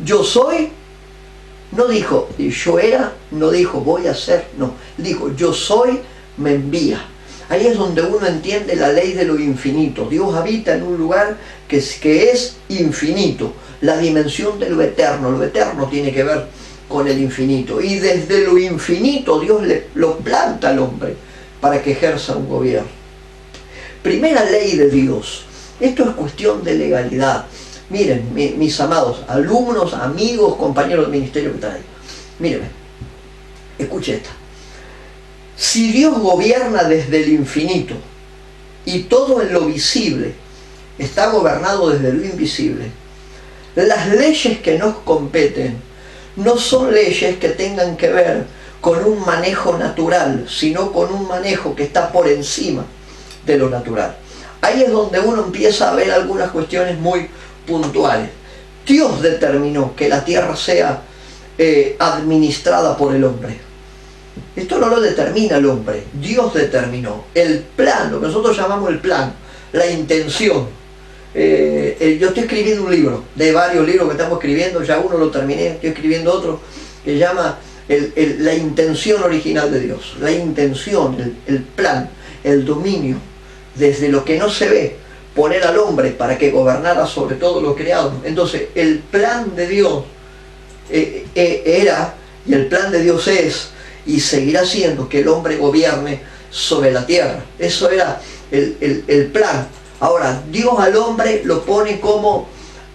yo soy. No dijo, yo era, no dijo, voy a ser, no. Dijo, yo soy, me envía. Ahí es donde uno entiende la ley de lo infinito. Dios habita en un lugar que es infinito. La dimensión de lo eterno. Lo eterno tiene que ver con el infinito. Y desde lo infinito Dios lo planta al hombre para que ejerza un gobierno. Primera ley de Dios. Esto es cuestión de legalidad. Miren, mis amados alumnos, amigos, compañeros de ministerio que están ahí. Mírenme, escuche esta. Si Dios gobierna desde el infinito y todo en lo visible está gobernado desde lo invisible, las leyes que nos competen no son leyes que tengan que ver con un manejo natural, sino con un manejo que está por encima de lo natural. Ahí es donde uno empieza a ver algunas cuestiones muy puntuales. Dios determinó que la tierra sea administrada por el hombre. Esto no lo determina el hombre, Dios determinó. El plan, lo que nosotros llamamos el plan, la intención. Yo estoy escribiendo un libro, de varios libros que estamos escribiendo, ya uno lo terminé, estoy escribiendo otro, que llama la intención original de Dios. La intención, el plan, el dominio, desde lo que no se ve, poner al hombre para que gobernara sobre todo lo creado. Entonces, el plan de Dios era, y el plan de Dios es, y seguirá siendo, que el hombre gobierne sobre la tierra. Eso era el plan. Ahora, Dios al hombre lo pone como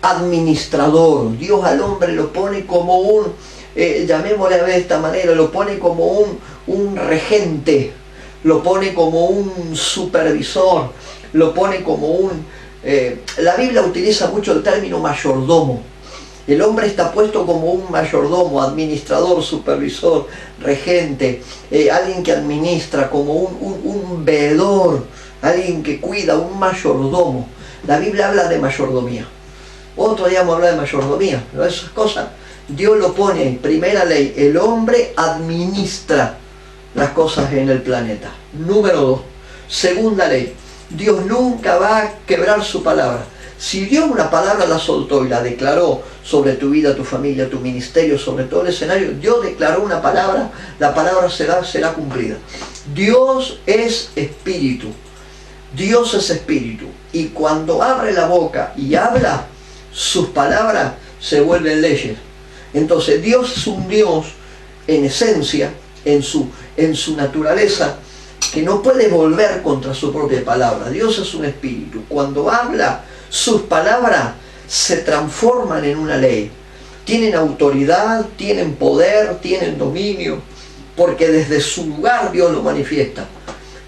administrador. Dios al hombre lo pone como un, llamémosle de esta manera, lo pone como un regente, lo pone como un supervisor, lo pone como un... la Biblia utiliza mucho el término mayordomo. El hombre está puesto como un mayordomo, administrador, supervisor, regente, alguien que administra, como un veedor, alguien que cuida, un mayordomo. La Biblia habla de mayordomía. Otro día vamos a hablar de mayordomía, pero esas cosas Dios lo pone en primera ley. El hombre administra las cosas en el planeta. Número 2. Segunda ley. Dios nunca va a quebrar su palabra. Si Dios una palabra la soltó y la declaró sobre tu vida, tu familia, tu ministerio, sobre todo el escenario, Dios declaró una palabra, la palabra será cumplida. Dios es espíritu. Dios es espíritu. Y cuando abre la boca y habla, sus palabras se vuelven leyes. Entonces Dios es un Dios en esencia, en su naturaleza, que no puede volver contra su propia palabra. Dios es un espíritu. Cuando habla, sus palabras se transforman en una ley. Tienen autoridad, tienen poder, tienen dominio, porque desde su lugar Dios lo manifiesta.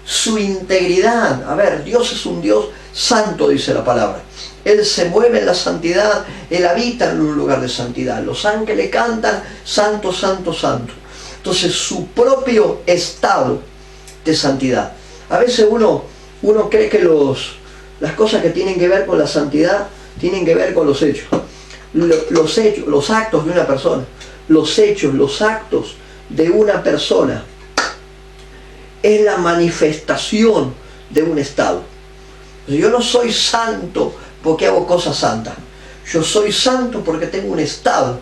Su integridad. A ver, Dios es un Dios santo, dice la palabra. Él se mueve en la santidad, Él habita en un lugar de santidad. Los ángeles cantan, santo, santo, santo. Entonces su propio estado de santidad. A veces uno cree que las cosas que tienen que ver con la santidad tienen que ver con los hechos. Los hechos, los actos de una persona. Los hechos, los actos de una persona es la manifestación de un estado. Yo no soy santo porque hago cosas santas. Yo soy santo porque tengo un estado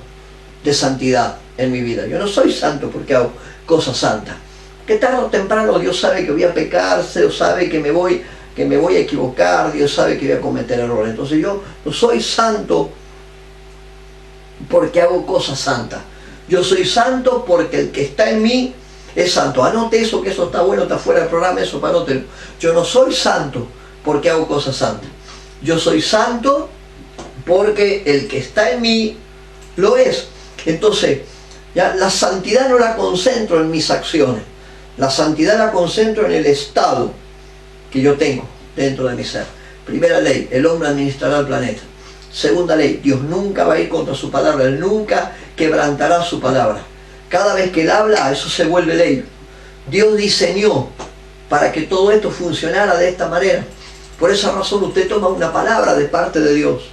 de santidad en mi vida. Yo no soy santo porque hago cosas santas. Que tarde o temprano Dios sabe que voy a pecar, Dios sabe que me voy a equivocar, Dios sabe que voy a cometer errores. Entonces yo no soy santo porque hago cosas santas. Yo soy santo porque el que está en mí es santo. Anote eso, que eso está bueno, está fuera del programa, eso para anótelo. Yo no soy santo porque hago cosas santas. Yo soy santo porque el que está en mí lo es. Entonces, ya la santidad no la concentro en mis acciones. La santidad la concentro en el estado que yo tengo dentro de mi ser. Primera ley, el hombre administrará el planeta. Segunda ley, Dios nunca va a ir contra su palabra, Él nunca quebrantará su palabra. Cada vez que Él habla, eso se vuelve ley. Dios diseñó para que todo esto funcionara de esta manera. Por esa razón usted toma una palabra de parte de Dios.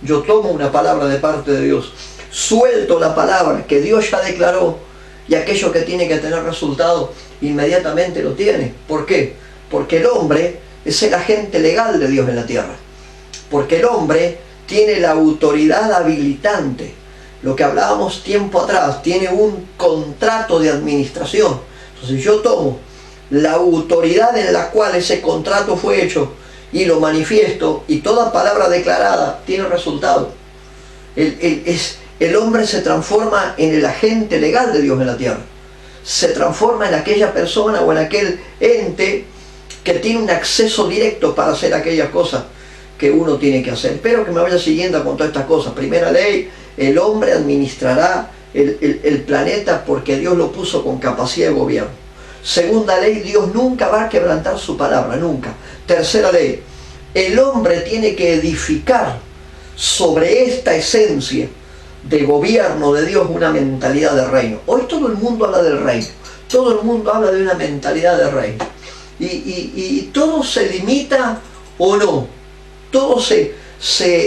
Yo tomo una palabra de parte de Dios. Suelto la palabra que Dios ya declaró, y aquello que tiene que tener resultado inmediatamente lo tiene. ¿Por qué? Porque el hombre es el agente legal de Dios en la tierra. Porque el hombre tiene la autoridad habilitante. Lo que hablábamos tiempo atrás, tiene un contrato de administración. Entonces yo tomo la autoridad en la cual ese contrato fue hecho y lo manifiesto, y toda palabra declarada tiene resultado. El hombre se transforma en el agente legal de Dios en la tierra. Se transforma en aquella persona o en aquel ente que tiene un acceso directo para hacer aquellas cosas que uno tiene que hacer. Espero que me vaya siguiendo con todas estas cosas. Primera ley, el hombre administrará el planeta porque Dios lo puso con capacidad de gobierno. Segunda ley, Dios nunca va a quebrantar su palabra, nunca. Tercera ley, el hombre tiene que edificar sobre esta esencia de gobierno de Dios una mentalidad de reino. Hoy todo el mundo habla del reino, todo el mundo habla de una mentalidad de reino. Y todo se limita o no, todo se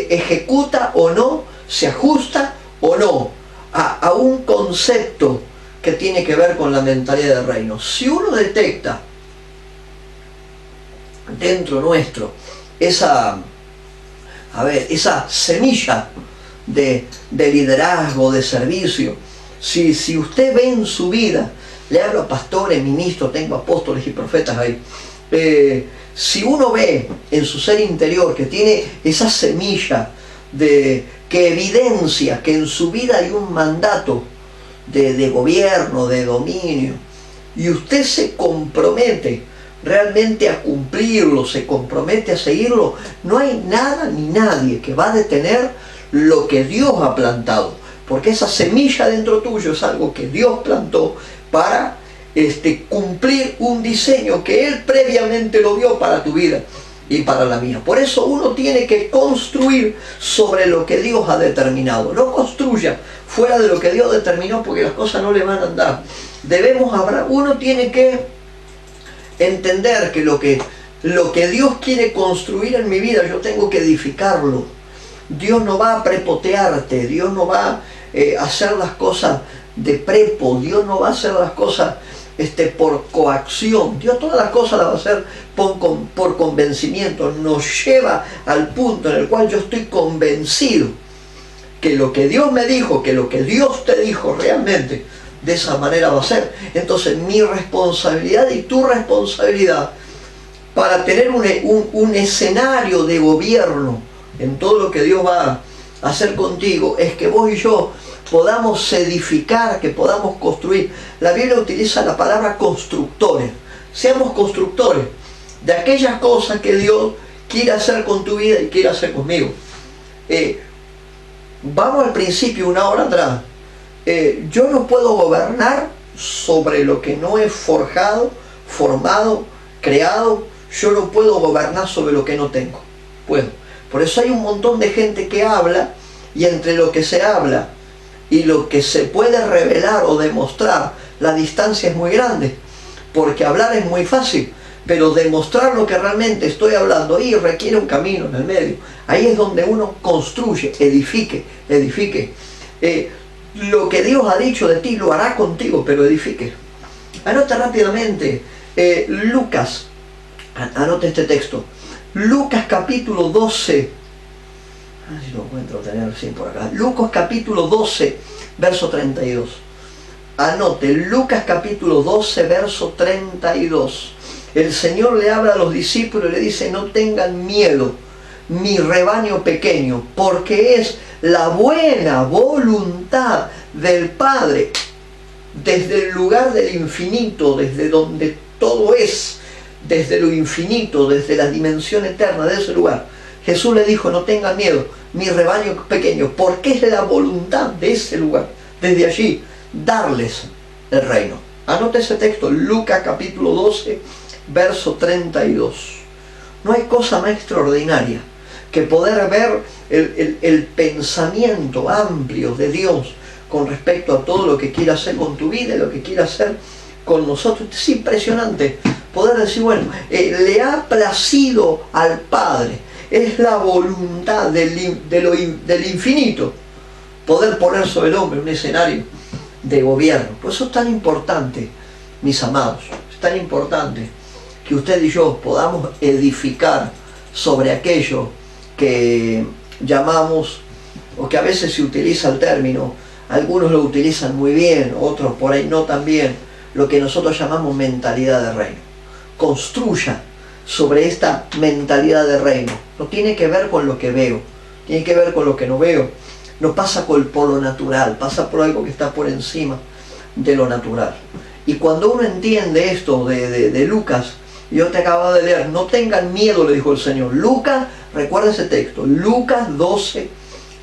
ejecuta o no, se ajusta o no a un concepto que tiene que ver con la mentalidad del reino. Si uno detecta dentro nuestro esa semilla de liderazgo, de servicio, si usted ve en su vida, le hablo a pastores, ministros, tengo apóstoles y profetas ahí, si uno ve en su ser interior que tiene esa semilla que evidencia que en su vida hay un mandato de gobierno, de dominio, y usted se compromete realmente a cumplirlo, se compromete a seguirlo, no hay nada ni nadie que va a detener lo que Dios ha plantado, porque esa semilla dentro tuyo es algo que Dios plantó para cumplir un diseño que Él previamente lo vio para tu vida y para la mía. Por eso uno tiene que construir sobre lo que Dios ha determinado. No construya fuera de lo que Dios determinó, porque las cosas no le van a andar. Uno tiene que entender que lo que Dios quiere construir en mi vida, yo tengo que edificarlo. Dios no va a prepotearte, Dios no va a hacer las cosas de prepo, Dios no va a hacer las cosas por coacción. Dios todas las cosas las va a hacer por convencimiento. Nos lleva al punto en el cual yo estoy convencido que lo que Dios me dijo, que lo que Dios te dijo realmente, de esa manera va a ser. Entonces mi responsabilidad y tu responsabilidad para tener un escenario de gobierno en todo lo que Dios va a hacer contigo, es que vos y yo podamos edificar, que podamos construir. La Biblia utiliza la palabra constructores. Seamos constructores de aquellas cosas que Dios quiere hacer con tu vida y quiere hacer conmigo. Vamos al principio, una hora atrás. Yo no puedo gobernar sobre lo que no he forjado, formado, creado. Yo no puedo gobernar sobre lo que no tengo. Puedo. Por eso hay un montón de gente que habla, y entre lo que se habla y lo que se puede revelar o demostrar, la distancia es muy grande, porque hablar es muy fácil, pero demostrar lo que realmente estoy hablando ahí requiere un camino en el medio. Ahí es donde uno construye, edifique. Lo que Dios ha dicho de ti lo hará contigo, pero edifique. Anota rápidamente Lucas, anote este texto, Lucas capítulo 12, a ver si lo encuentro, tener así por acá. Lucas capítulo 12, verso 32. Anote, Lucas capítulo 12, verso 32. El Señor le habla a los discípulos y le dice: no tengan miedo, mi rebaño pequeño, porque es la buena voluntad del Padre, desde el lugar del infinito, desde donde todo es, desde lo infinito, desde la dimensión eterna de ese lugar. Jesús le dijo: no tengan miedo, mi rebaño pequeño, porque es la voluntad de ese lugar, desde allí, darles el reino. Anote ese texto, Lucas capítulo 12, verso 32. No hay cosa más extraordinaria que poder ver el pensamiento amplio de Dios con respecto a todo lo que quiere hacer con tu vida y lo que quiere hacer con nosotros. Es impresionante poder decir, bueno, le ha placido al Padre, es la voluntad del infinito, poder poner sobre el hombre un escenario de gobierno. Por eso es tan importante, mis amados, es tan importante que usted y yo podamos edificar sobre aquello que llamamos, o que a veces se utiliza el término, algunos lo utilizan muy bien, otros por ahí no tan bien, lo que nosotros llamamos mentalidad de reino. Construya sobre esta mentalidad de reino. No tiene que ver con lo que veo, tiene que ver con lo que no veo. No pasa por lo natural, pasa por algo que está por encima de lo natural. Y cuando uno entiende esto de Lucas, yo te acabo de leer, no tengan miedo, le dijo el Señor. Lucas, recuerda ese texto, Lucas 12,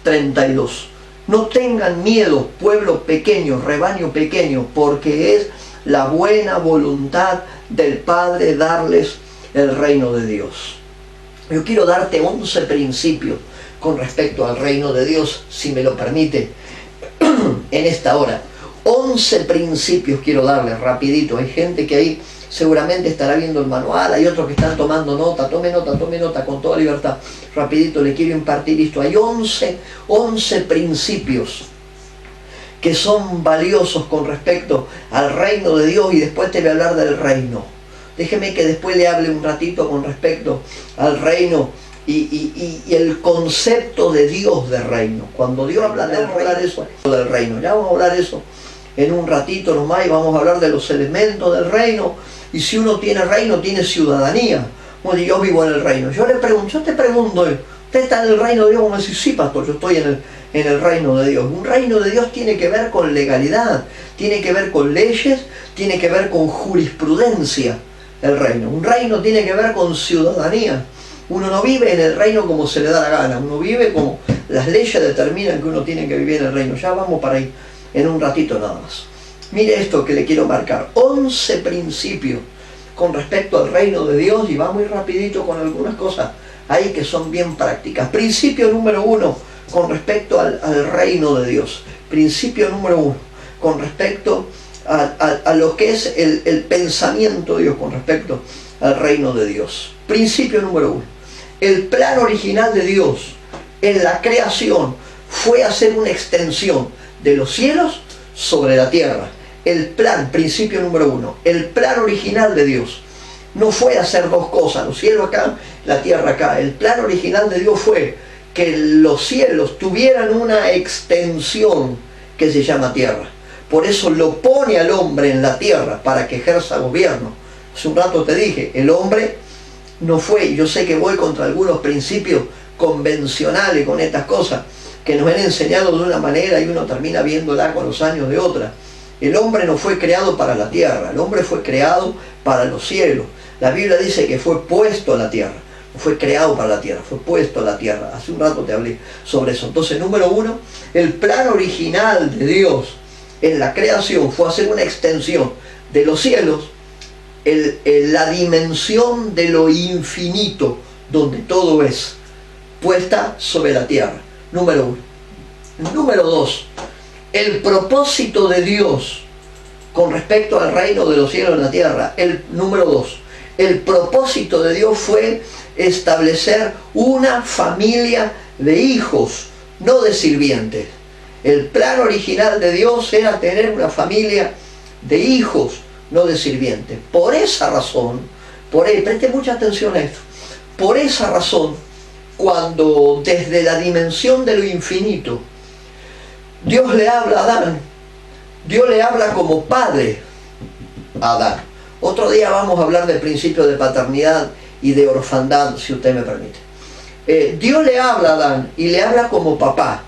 32. No tengan miedo, pueblo pequeño, rebaño pequeño, porque es la buena voluntad del Padre darles el reino de Dios. Yo quiero darte 11 principios con respecto al reino de Dios, si me lo permite, en esta hora. 11 principios quiero darles, rapidito. Hay gente que ahí seguramente estará viendo el manual, hay otros que están tomando nota. Tome nota con toda libertad. Rapidito le quiero impartir esto. Hay 11 principios que son valiosos con respecto al reino de Dios, y después te voy a hablar del reino. Déjeme que después le hable un ratito con respecto al reino y el concepto de Dios de reino. Cuando Dios habla del reino, ya vamos a hablar eso en un ratito nomás, y vamos a hablar de los elementos del reino. Y si uno tiene reino, tiene ciudadanía. Bueno, yo vivo en el reino. Yo te pregunto, ¿usted está en el reino de Dios? Como decir, sí, pastor, yo estoy en el reino de Dios. Un reino de Dios tiene que ver con legalidad, tiene que ver con leyes, tiene que ver con jurisprudencia. El reino. Un reino tiene que ver con ciudadanía. Uno no vive en el reino como se le da la gana, uno vive como las leyes determinan que uno tiene que vivir en el reino. Ya vamos para ahí en un ratito nada más. Mire esto que le quiero marcar, 11 principios con respecto al reino de Dios, y va muy rapidito con algunas cosas ahí que son bien prácticas. Principio número 1 con respecto al reino de Dios. Principio número 1 con respecto a lo que es el pensamiento de Dios con respecto al reino de Dios. Principio número 1. El plan original de Dios en la creación fue hacer una extensión de los cielos sobre la tierra. El plan, principio número uno, el plan original de Dios no fue hacer dos cosas, los cielos acá, la tierra acá. El plan original de Dios fue que los cielos tuvieran una extensión que se llama tierra. Por eso lo pone al hombre en la tierra para que ejerza gobierno. Hace un rato te dije, el hombre no fue, yo sé que voy contra algunos principios convencionales con estas cosas que nos han enseñado de una manera y uno termina viéndola con los años de otra. El hombre no fue creado para la tierra, el hombre fue creado para los cielos. La Biblia dice que fue puesto a la tierra, no fue creado para la tierra, fue puesto a la tierra. Hace un rato te hablé sobre eso. Entonces, número uno, el plan original de Dios en la creación fue hacer una extensión de los cielos, la dimensión de lo infinito, donde todo es, puesta sobre la tierra. Número uno. Número dos, el propósito de Dios con respecto al reino de los cielos en la tierra. Número dos, el propósito de Dios fue establecer una familia de hijos, no de sirvientes. El plan original de Dios era tener una familia de hijos, no de sirvientes. Por esa razón, preste mucha atención a esto, por esa razón, cuando desde la dimensión de lo infinito Dios le habla a Adán, Dios le habla como padre a Adán. Otro día vamos a hablar del principio de paternidad y de orfandad, si usted me permite. Dios le habla a Adán y le habla como papá.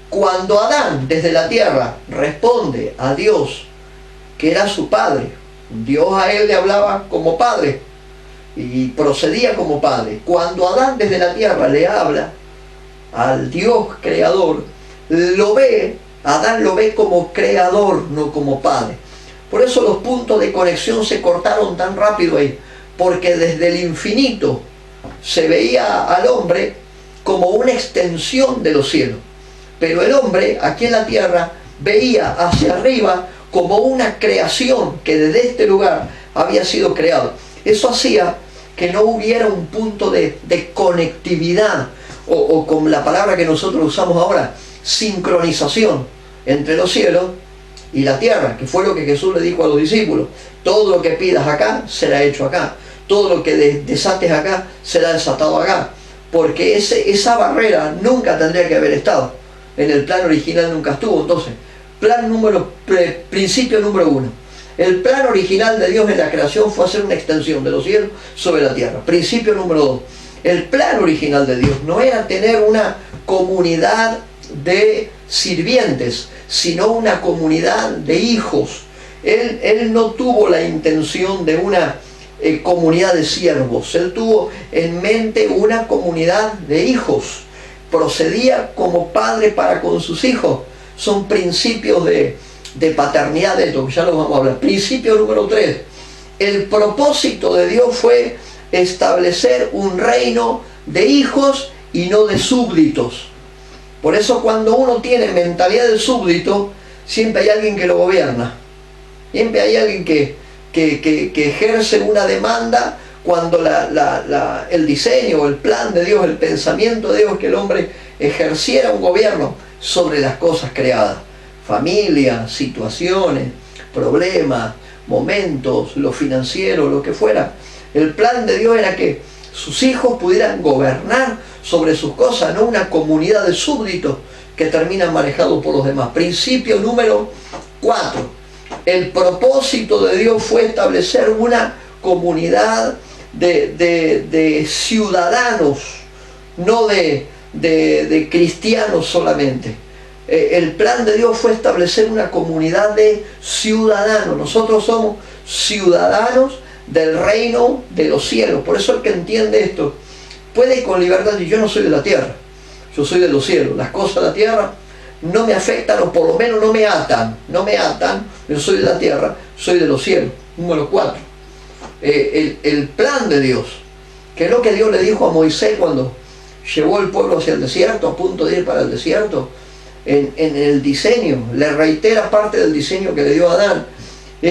Cuando Adán desde la tierra responde a Dios, que era su padre, Dios a él le hablaba como padre y procedía como padre. Cuando Adán desde la tierra le habla al Dios creador, Adán lo ve como creador, no como padre. Por eso los puntos de conexión se cortaron tan rápido ahí, porque desde el infinito se veía al hombre como una extensión de los cielos, pero el hombre aquí en la tierra veía hacia arriba como una creación que desde este lugar había sido creado. Eso hacía que no hubiera un punto de conectividad, o con la palabra que nosotros usamos ahora, sincronización entre los cielos y la tierra, que fue lo que Jesús le dijo a los discípulos: todo lo que pidas acá será hecho acá, todo lo que desates acá será desatado acá, porque esa barrera nunca tendría que haber estado, en el plan original nunca estuvo. Entonces, principio número uno, el plan original de Dios en la creación fue hacer una extensión de los cielos sobre la tierra. Principio número dos, el plan original de Dios no era tener una comunidad de sirvientes, sino una comunidad de hijos. Él no tuvo la intención de una comunidad de siervos, él tuvo en mente una comunidad de hijos. Procedía como padre para con sus hijos. Son principios de paternidad, de esto, ya lo vamos a hablar. Principio número 3, el propósito de Dios fue establecer un reino de hijos y no de súbditos. Por eso cuando uno tiene mentalidad de súbdito, siempre hay alguien que lo gobierna, siempre hay alguien que ejerce una demanda, cuando el diseño, el plan de Dios, el pensamiento de Dios es que el hombre ejerciera un gobierno sobre las cosas creadas, familias, situaciones, problemas, momentos, lo financiero, lo que fuera. El plan de Dios era que sus hijos pudieran gobernar sobre sus cosas, no una comunidad de súbditos que terminan manejados por los demás. Principio número 4. El propósito de Dios fue establecer una comunidad de ciudadanos, no de cristianos solamente. El plan de Dios fue establecer una comunidad de ciudadanos. Nosotros somos ciudadanos del reino de los cielos. Por eso el que entiende esto puede con libertad decir: yo no soy de la tierra, yo soy de los cielos. Las cosas de la tierra no me afectan, o por lo menos no me atan, yo soy de la tierra, soy de los cielos. Número 4, el plan de Dios, que es lo que Dios le dijo a Moisés cuando llevó el pueblo hacia el desierto, a punto de ir para el desierto. En el diseño, le reitera parte del diseño que le dio a Adán.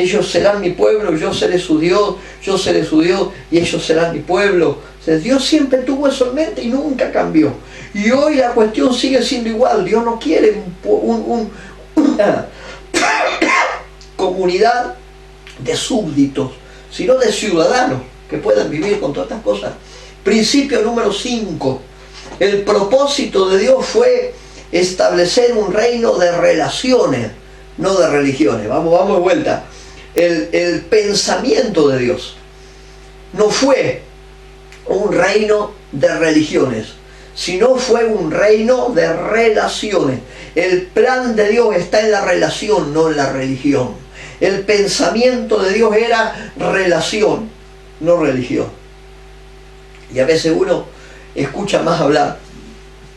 ellos serán mi pueblo, yo seré su Dios, yo seré su Dios y ellos serán mi pueblo. O sea, Dios siempre tuvo eso en mente y nunca cambió. Y hoy la cuestión sigue siendo igual. Dios no quiere una comunidad de súbditos, sino de ciudadanos que puedan vivir con todas estas cosas. Principio número 5. El propósito de Dios fue establecer un reino de relaciones, no de religiones. Vamos de vuelta. El pensamiento de Dios no fue un reino de religiones, sino fue un reino de relaciones. El plan de Dios está en la relación, no en la religión. El pensamiento de Dios era relación, no religión. Y a veces uno escucha más hablar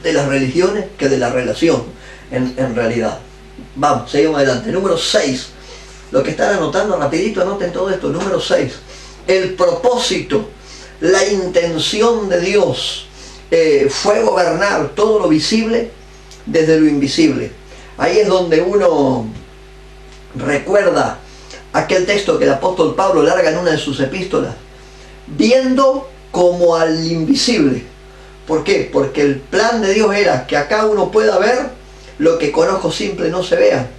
de las religiones que de la relación, en realidad. Vamos, seguimos adelante. Número 6. Lo que están anotando, rapidito anoten todo esto. Número 6. El propósito, la intención de Dios fue gobernar todo lo visible desde lo invisible. Ahí es donde uno recuerda aquel texto que el apóstol Pablo larga en una de sus epístolas. Viendo como al invisible. ¿Por qué? Porque el plan de Dios era que acá uno pueda ver lo que con ojos simples no se vea,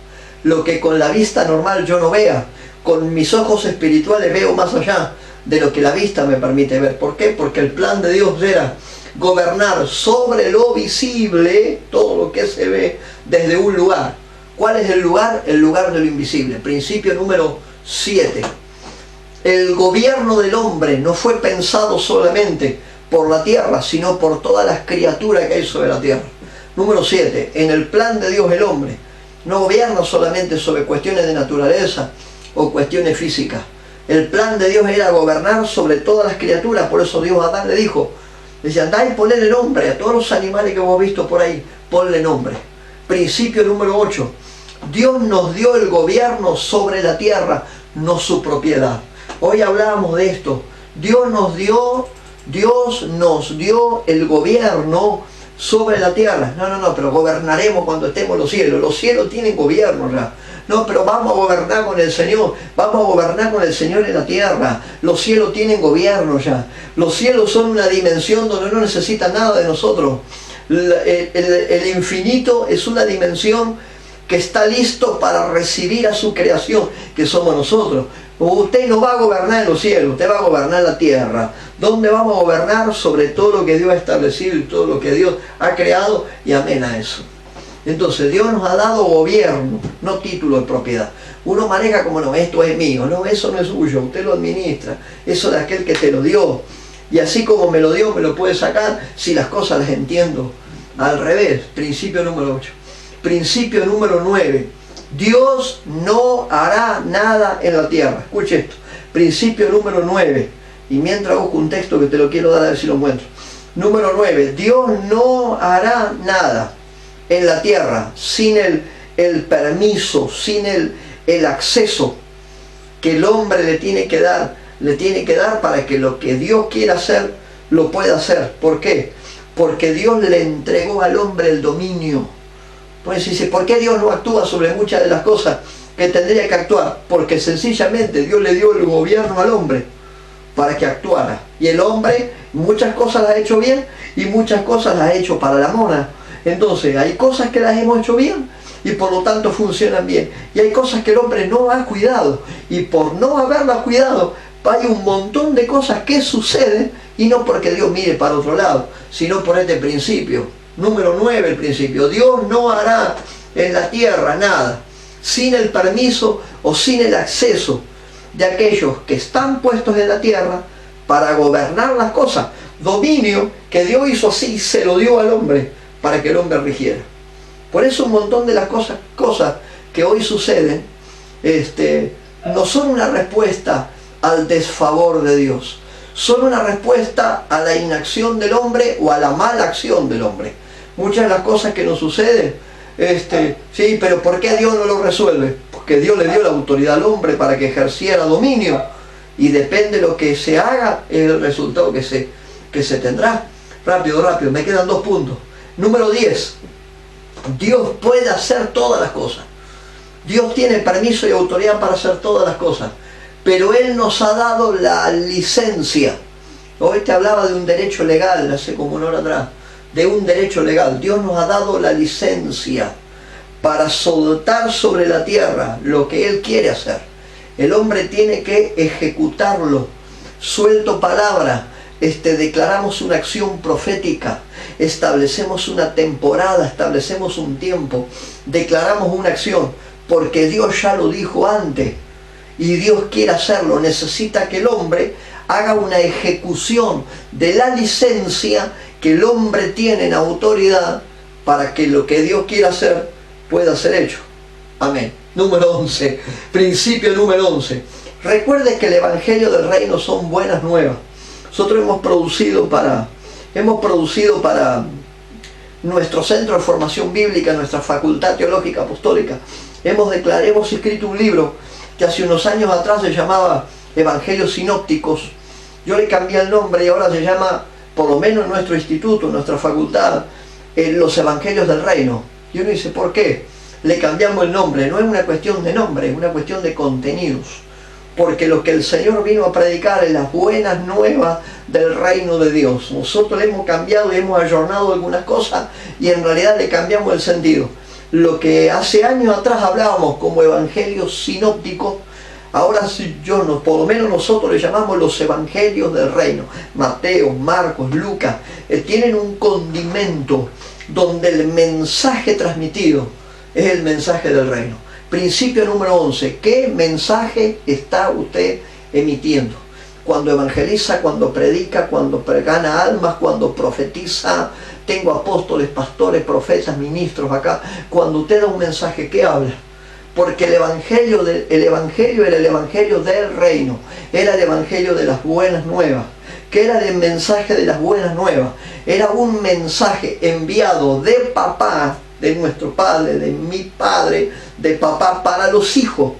lo que con la vista normal yo no vea. Con mis ojos espirituales veo más allá de lo que la vista me permite ver. ¿Por qué? Porque el plan de Dios era gobernar sobre lo visible, todo lo que se ve desde un lugar. ¿Cuál es el lugar? El lugar de lo invisible. Principio número 7. El gobierno del hombre no fue pensado solamente por la tierra, sino por todas las criaturas que hay sobre la tierra. Número 7. En el plan de Dios el hombre no gobierna solamente sobre cuestiones de naturaleza o cuestiones físicas. El plan de Dios era gobernar sobre todas las criaturas. Por eso Dios a Adán le dijo, decía, andá y ponle nombre a todos los animales que hemos visto por ahí, ponle nombre. Principio número 8. Dios nos dio el gobierno sobre la tierra, no su propiedad. Hoy hablábamos de esto. Dios nos dio el gobierno sobre la tierra. No, pero gobernaremos cuando estemos en los cielos. Los cielos tienen gobierno ya. No, pero vamos a gobernar con el Señor. Vamos a gobernar con el Señor en la tierra. Los cielos tienen gobierno ya. Los cielos son una dimensión donde no necesitan nada de nosotros. El infinito es una dimensión que está listo para recibir a su creación, que somos nosotros. Usted no va a gobernar en los cielos, usted va a gobernar la tierra. ¿Dónde vamos a gobernar? Sobre todo lo que Dios ha establecido y todo lo que Dios ha creado, y amén a eso. Entonces Dios nos ha dado gobierno, no título de propiedad. Uno maneja como, no, esto es mío, no, eso no es suyo, usted lo administra, eso de aquel que te lo dio. Y así como me lo dio, me lo puede sacar si las cosas las entiendo al revés. Principio número 8. Principio número 9. Dios no hará nada en la tierra. Escuche esto. Principio número 9. Y mientras busco un texto que te lo quiero dar a ver si lo encuentro. Número 9. Dios no hará nada en la tierra sin el permiso, sin el acceso que el hombre le tiene que dar para que lo que Dios quiera hacer, lo pueda hacer. ¿Por qué? Porque Dios le entregó al hombre el dominio. Pues dice, ¿por qué Dios no actúa sobre muchas de las cosas que tendría que actuar? Porque sencillamente Dios le dio el gobierno al hombre para que actuara. Y el hombre muchas cosas las ha hecho bien y muchas cosas las ha hecho para la mona. Entonces hay cosas que las hemos hecho bien y por lo tanto funcionan bien. Y hay cosas que el hombre no ha cuidado y por no haberlas cuidado hay un montón de cosas que suceden, y no porque Dios mire para otro lado, sino por este principio. Número 9, el principio. Dios no hará en la tierra nada sin el permiso o sin el acceso de aquellos que están puestos en la tierra para gobernar las cosas. Dominio que Dios hizo así y se lo dio al hombre para que el hombre rigiera. Por eso un montón de las cosas que hoy suceden no son una respuesta al desfavor de Dios. Son una respuesta a la inacción del hombre o a la mala acción del hombre. Muchas de las cosas que nos suceden, sí, pero ¿por qué Dios no lo resuelve? Porque Dios le dio la autoridad al hombre para que ejerciera dominio, y depende de lo que se haga, es el resultado que se tendrá. Rápido, me quedan 2 puntos. Número 10. Dios puede hacer todas las cosas. Dios tiene permiso y autoridad para hacer todas las cosas, pero Él nos ha dado la licencia. Hoy te hablaba de un derecho legal, hace como una hora atrás, de un derecho legal. Dios nos ha dado la licencia para soltar sobre la tierra lo que Él quiere hacer. El hombre tiene que ejecutarlo. Suelto palabra, declaramos una acción profética, establecemos una temporada, establecemos un tiempo, declaramos una acción, porque Dios ya lo dijo antes y Dios quiere hacerlo. Necesita que el hombre haga una ejecución de la licencia que el hombre tiene en autoridad para que lo que Dios quiere hacer pueda ser hecho. Amén. Número 11, principio número 11. Recuerde que el Evangelio del Reino son buenas nuevas. Nosotros hemos producido para nuestro centro de formación bíblica, nuestra facultad teológica apostólica, hemos escrito un libro que hace unos años atrás se llamaba Evangelios Sinópticos. Yo le cambié el nombre y ahora se llama, por lo menos en nuestro instituto, en nuestra facultad, los Evangelios del Reino. Y uno dice, ¿por qué le cambiamos el nombre? No es una cuestión de nombre, es una cuestión de contenidos. Porque lo que el Señor vino a predicar es las buenas nuevas del reino de Dios. Nosotros le hemos cambiado y hemos ayornado algunas cosas y en realidad le cambiamos el sentido. Lo que hace años atrás hablábamos como evangelios sinópticos, ahora por lo menos nosotros le llamamos los evangelios del reino. Mateo, Marcos, Lucas, tienen un condimento donde el mensaje transmitido es el mensaje del reino. Principio número 11. ¿Qué mensaje está usted emitiendo? Cuando evangeliza, cuando predica, cuando gana almas, cuando profetiza. Tengo apóstoles, pastores, profetas, ministros acá. Cuando usted da un mensaje, ¿qué habla? Porque el evangelio era el evangelio del reino. Era el evangelio de las buenas nuevas. ¿Qué era el mensaje de las buenas nuevas? Era un mensaje enviado de papá, de nuestro padre, de mi padre, de papá para los hijos.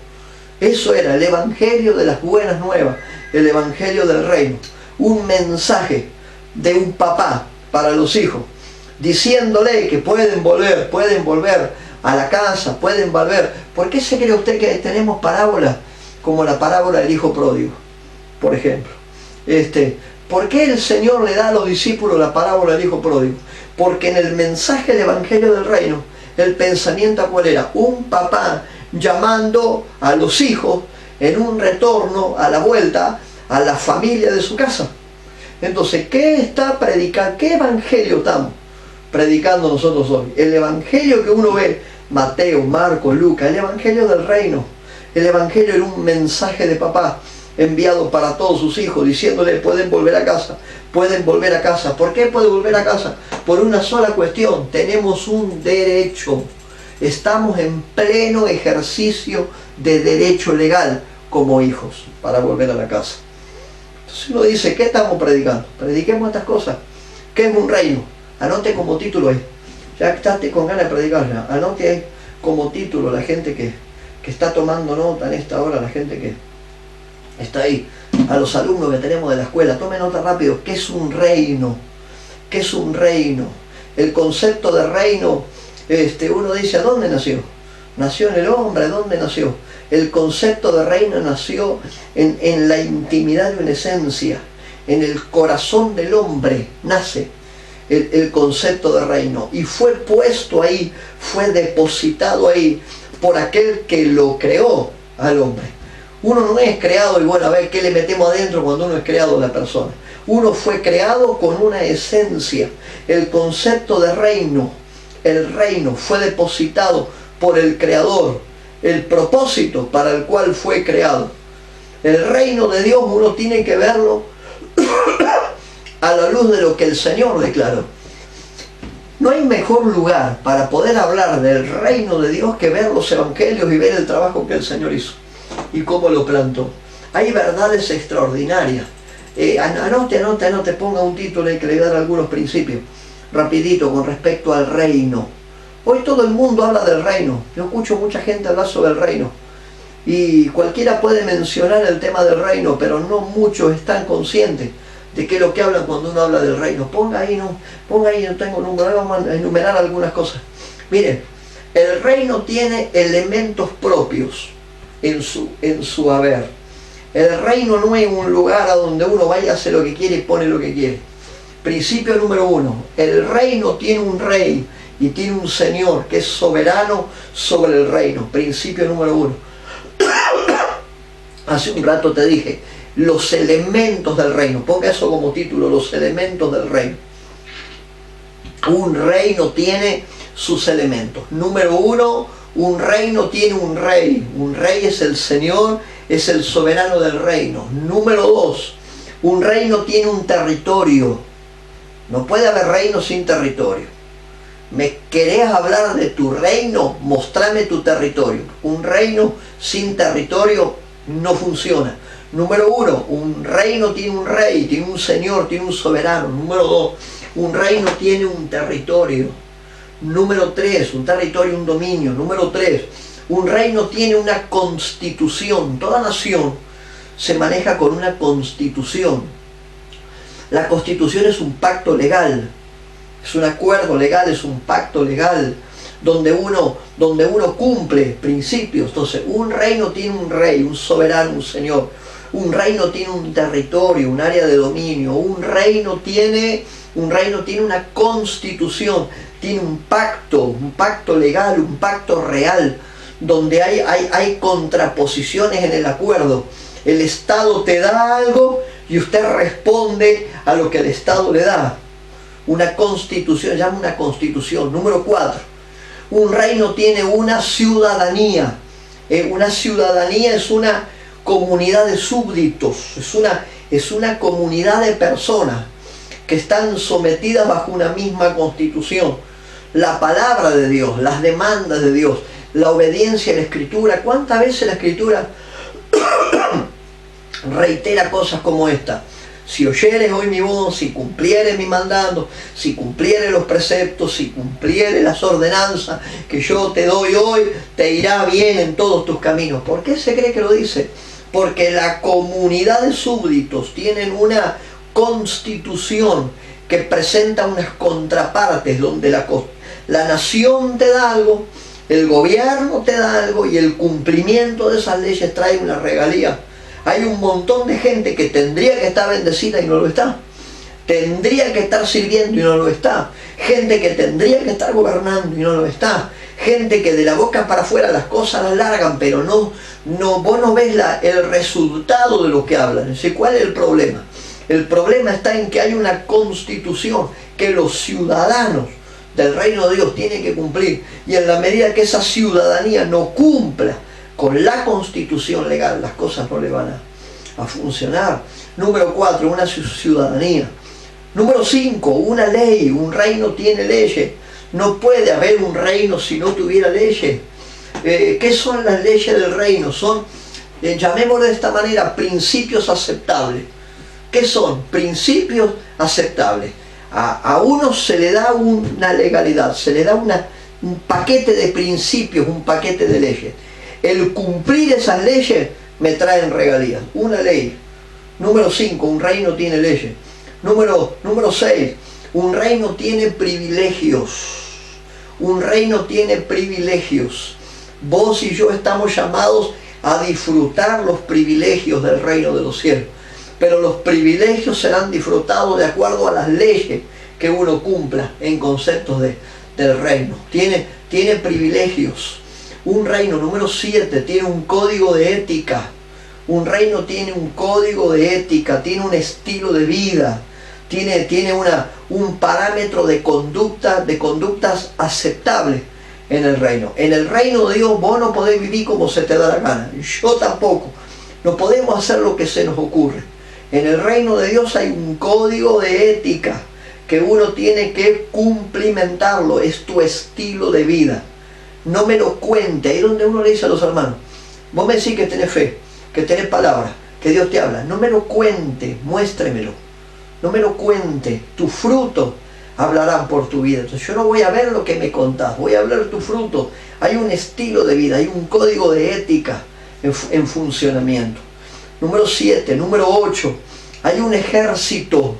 Eso era el evangelio de las buenas nuevas, el evangelio del reino. Un mensaje de un papá para los hijos, diciéndole que pueden volver a la casa, pueden volver. ¿Por qué se cree usted que tenemos parábolas como la parábola del hijo pródigo, por ejemplo? ¿Por qué el Señor le da a los discípulos la parábola del hijo pródigo? Porque en el mensaje del evangelio del reino, el pensamiento ¿cuál era? Un papá llamando a los hijos en un retorno a la vuelta a la familia de su casa. Entonces, ¿qué está predicando? ¿Qué evangelio estamos predicando nosotros hoy? El evangelio que uno ve, Mateo, Marcos, Lucas, el evangelio del reino. El evangelio era un mensaje de papá enviado para todos sus hijos, diciéndole pueden volver a casa, pueden volver a casa. ¿Por qué pueden volver a casa? Por una sola cuestión: tenemos un derecho. Estamos en pleno ejercicio de derecho legal como hijos para volver a la casa. Entonces uno dice, ¿qué estamos predicando? Prediquemos estas cosas. ¿Qué es un reino? Anote como título ahí. Ya que estás con ganas de predicar, ya. Anote ahí como título la gente que está tomando nota en esta hora, la gente que está ahí, a los alumnos que tenemos de la escuela. Tome nota rápido. ¿Qué es un reino? ¿Qué es un reino? El concepto de reino, uno dice, ¿a dónde nació? Nació en el hombre. ¿Dónde nació? El concepto de reino nació en la intimidad de una esencia, en el corazón del hombre nace el concepto de reino, y fue puesto ahí, fue depositado ahí por aquel que lo creó al hombre. Uno no es creado y bueno, a ver qué le metemos adentro cuando uno es creado la persona. Uno fue creado con una esencia. El concepto de reino, el reino fue depositado por el creador, el propósito para el cual fue creado. El reino de Dios uno tiene que verlo a la luz de lo que el Señor declaró. No hay mejor lugar para poder hablar del reino de Dios que ver los evangelios y ver el trabajo que el Señor hizo y cómo lo plantó. Hay verdades extraordinarias. Anote, ponga un título y que le voy a dar algunos principios rapidito con respecto al reino. Hoy todo el mundo habla del reino. Yo escucho mucha gente hablar sobre el reino y cualquiera puede mencionar el tema del reino, pero no muchos están conscientes de qué es lo que hablan cuando uno habla del reino. Ponga ahí, no tengo número, vamos a enumerar algunas cosas. Miren, El reino tiene elementos propios en su haber. El reino no es un lugar a donde uno vaya, hace lo que quiere y pone lo que quiere. Principio número 1. El reino tiene un rey y tiene un señor que es soberano sobre el reino. Principio número 1. Hace un rato te dije, los elementos del reino. Ponga eso como título, los elementos del reino. Un reino tiene sus elementos. Número 1, un reino tiene un rey. Un rey es el Señor, es el soberano del reino. Número 2, un reino tiene un territorio. No puede haber reino sin territorio. ¿Me querés hablar de tu reino? Mostrame tu territorio. Un reino sin territorio no funciona. Número 1, un reino tiene un rey, tiene un señor, tiene un soberano. Número 2, un reino tiene un territorio. Número 3, un territorio, un dominio. Número 3, un reino tiene una constitución. Toda nación se maneja con una constitución. La constitución es un pacto legal, es un acuerdo legal, es un pacto legal, donde uno cumple principios. Entonces, un reino tiene un rey, un soberano, un señor. Un reino tiene un territorio, un área de dominio. Un reino tiene una constitución, tiene un pacto legal, un pacto real, donde hay contraposiciones en el acuerdo. El Estado te da algo y usted responde a lo que el Estado le da. Una constitución, llama una constitución. Número 4, un reino tiene una ciudadanía. Una ciudadanía es una comunidad de súbditos, es una comunidad de personas que están sometidas bajo una misma constitución. La palabra de Dios, las demandas de Dios, la obediencia a la Escritura. ¿Cuántas veces la Escritura reitera cosas como esta? Si oyeres hoy mi voz, si cumplieres mi mandando, si cumplieres los preceptos, si cumplieres las ordenanzas que yo te doy hoy, te irá bien en todos tus caminos. ¿Por qué se cree que lo dice? Porque la comunidad de súbditos tienen una constitución que presenta unas contrapartes, donde la nación te da algo, el gobierno te da algo y el cumplimiento de esas leyes trae una regalía. Hay un montón de gente que tendría que estar bendecida y no lo está. Tendría que estar sirviendo y no lo está. Gente que tendría que estar gobernando y no lo está. Gente que de la boca para afuera las cosas las largan, pero vos no ves el resultado de lo que hablan. ¿Cuál es el problema? El problema está en que hay una constitución que los ciudadanos del reino de Dios tienen que cumplir. Y en la medida que esa ciudadanía no cumpla con la constitución legal, las cosas no le van a funcionar. Número 4, una ciudadanía. Número 5, una ley. Un reino tiene leyes. No puede haber un reino si no tuviera leyes. ¿Qué son las leyes del reino? Son, llamémoslo de esta manera, principios aceptables. ¿Qué son? Principios aceptables. A uno se le da una legalidad, se le da un paquete de principios, un paquete de leyes. El cumplir esas leyes me traen regalías. Una ley. Número 5, un reino tiene leyes. Número 6, un reino tiene privilegios. Un reino tiene privilegios. Vos y yo estamos llamados a disfrutar los privilegios del reino de los cielos. Pero los privilegios serán disfrutados de acuerdo a las leyes que uno cumpla en conceptos del reino. Tiene privilegios. Un reino, número 7, tiene un código de ética. Un reino tiene un código de ética, tiene un estilo de vida, tiene un parámetro de conductas aceptables en el reino. En el reino de Dios vos no podés vivir como se te da la gana. Yo tampoco. No podemos hacer lo que se nos ocurre. En el reino de Dios hay un código de ética que uno tiene que cumplimentarlo. Es tu estilo de vida. No me lo cuente. Ahí es donde uno le dice a los hermanos, vos me decís que tenés fe, que tenés palabra, que Dios te habla. No me lo cuente, muéstremelo. No me lo cuente. Tu fruto hablarán por tu vida. Entonces yo no voy a ver lo que me contás, voy a hablar tu fruto. Hay un estilo de vida, hay un código de ética en funcionamiento. Número 7, número 8, hay un ejército.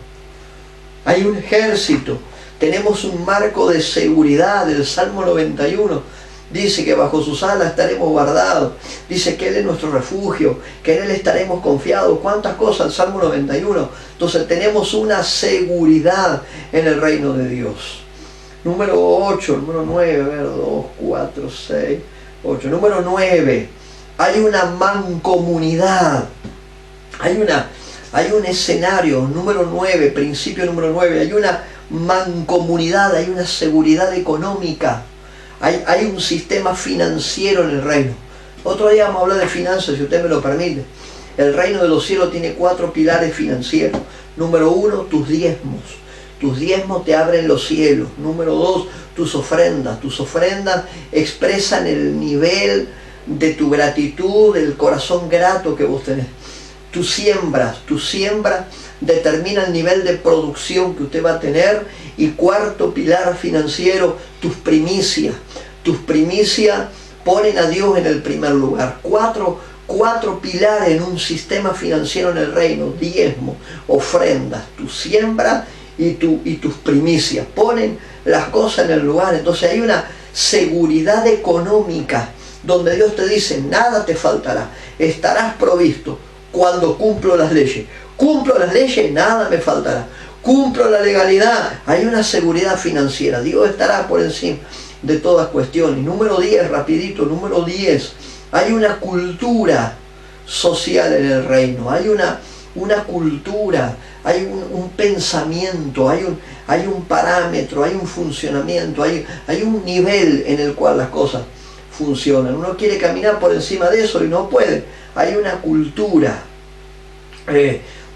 Hay un ejército. Tenemos un marco de seguridad. El Salmo 91 Dice que bajo sus alas estaremos guardados. Dice que Él es nuestro refugio, que en Él estaremos confiados. ¿Cuántas cosas? El Salmo 91. Entonces tenemos una seguridad en el reino de Dios. Número 8, número 9, a ver, 2, 4, 6, 8. Número 9. Hay una mancomunidad. Hay un escenario. Número 9, principio número 9. Hay una mancomunidad, hay una seguridad económica. Hay un sistema financiero en el reino. Otro día vamos a hablar de finanzas, si usted me lo permite. El reino de los cielos tiene 4 pilares financieros. Número 1, tus diezmos. Tus diezmos te abren los cielos. Número 2, tus ofrendas. Tus ofrendas expresan el nivel de tu gratitud, del corazón grato que vos tenés. Tus siembras determina el nivel de producción que usted va a tener. Y cuarto pilar financiero, tus primicias. Tus primicias ponen a Dios en el primer lugar. Cuatro pilares en un sistema financiero en el reino: diezmo, ofrendas, tu siembra y tus primicias. Ponen las cosas en el lugar. Entonces hay una seguridad económica donde Dios te dice: nada te faltará, estarás provisto cuando cumplo las leyes. Cumplo las leyes, nada me faltará. Cumplo la legalidad, hay una seguridad financiera. Dios estará por encima de todas cuestiones. Número 10, rapidito, número 10. Hay una cultura social en el reino. Hay una cultura, hay un pensamiento, hay un parámetro, hay un funcionamiento, hay un nivel en el cual las cosas funcionan. Uno quiere caminar por encima de eso y no puede. Hay una cultura.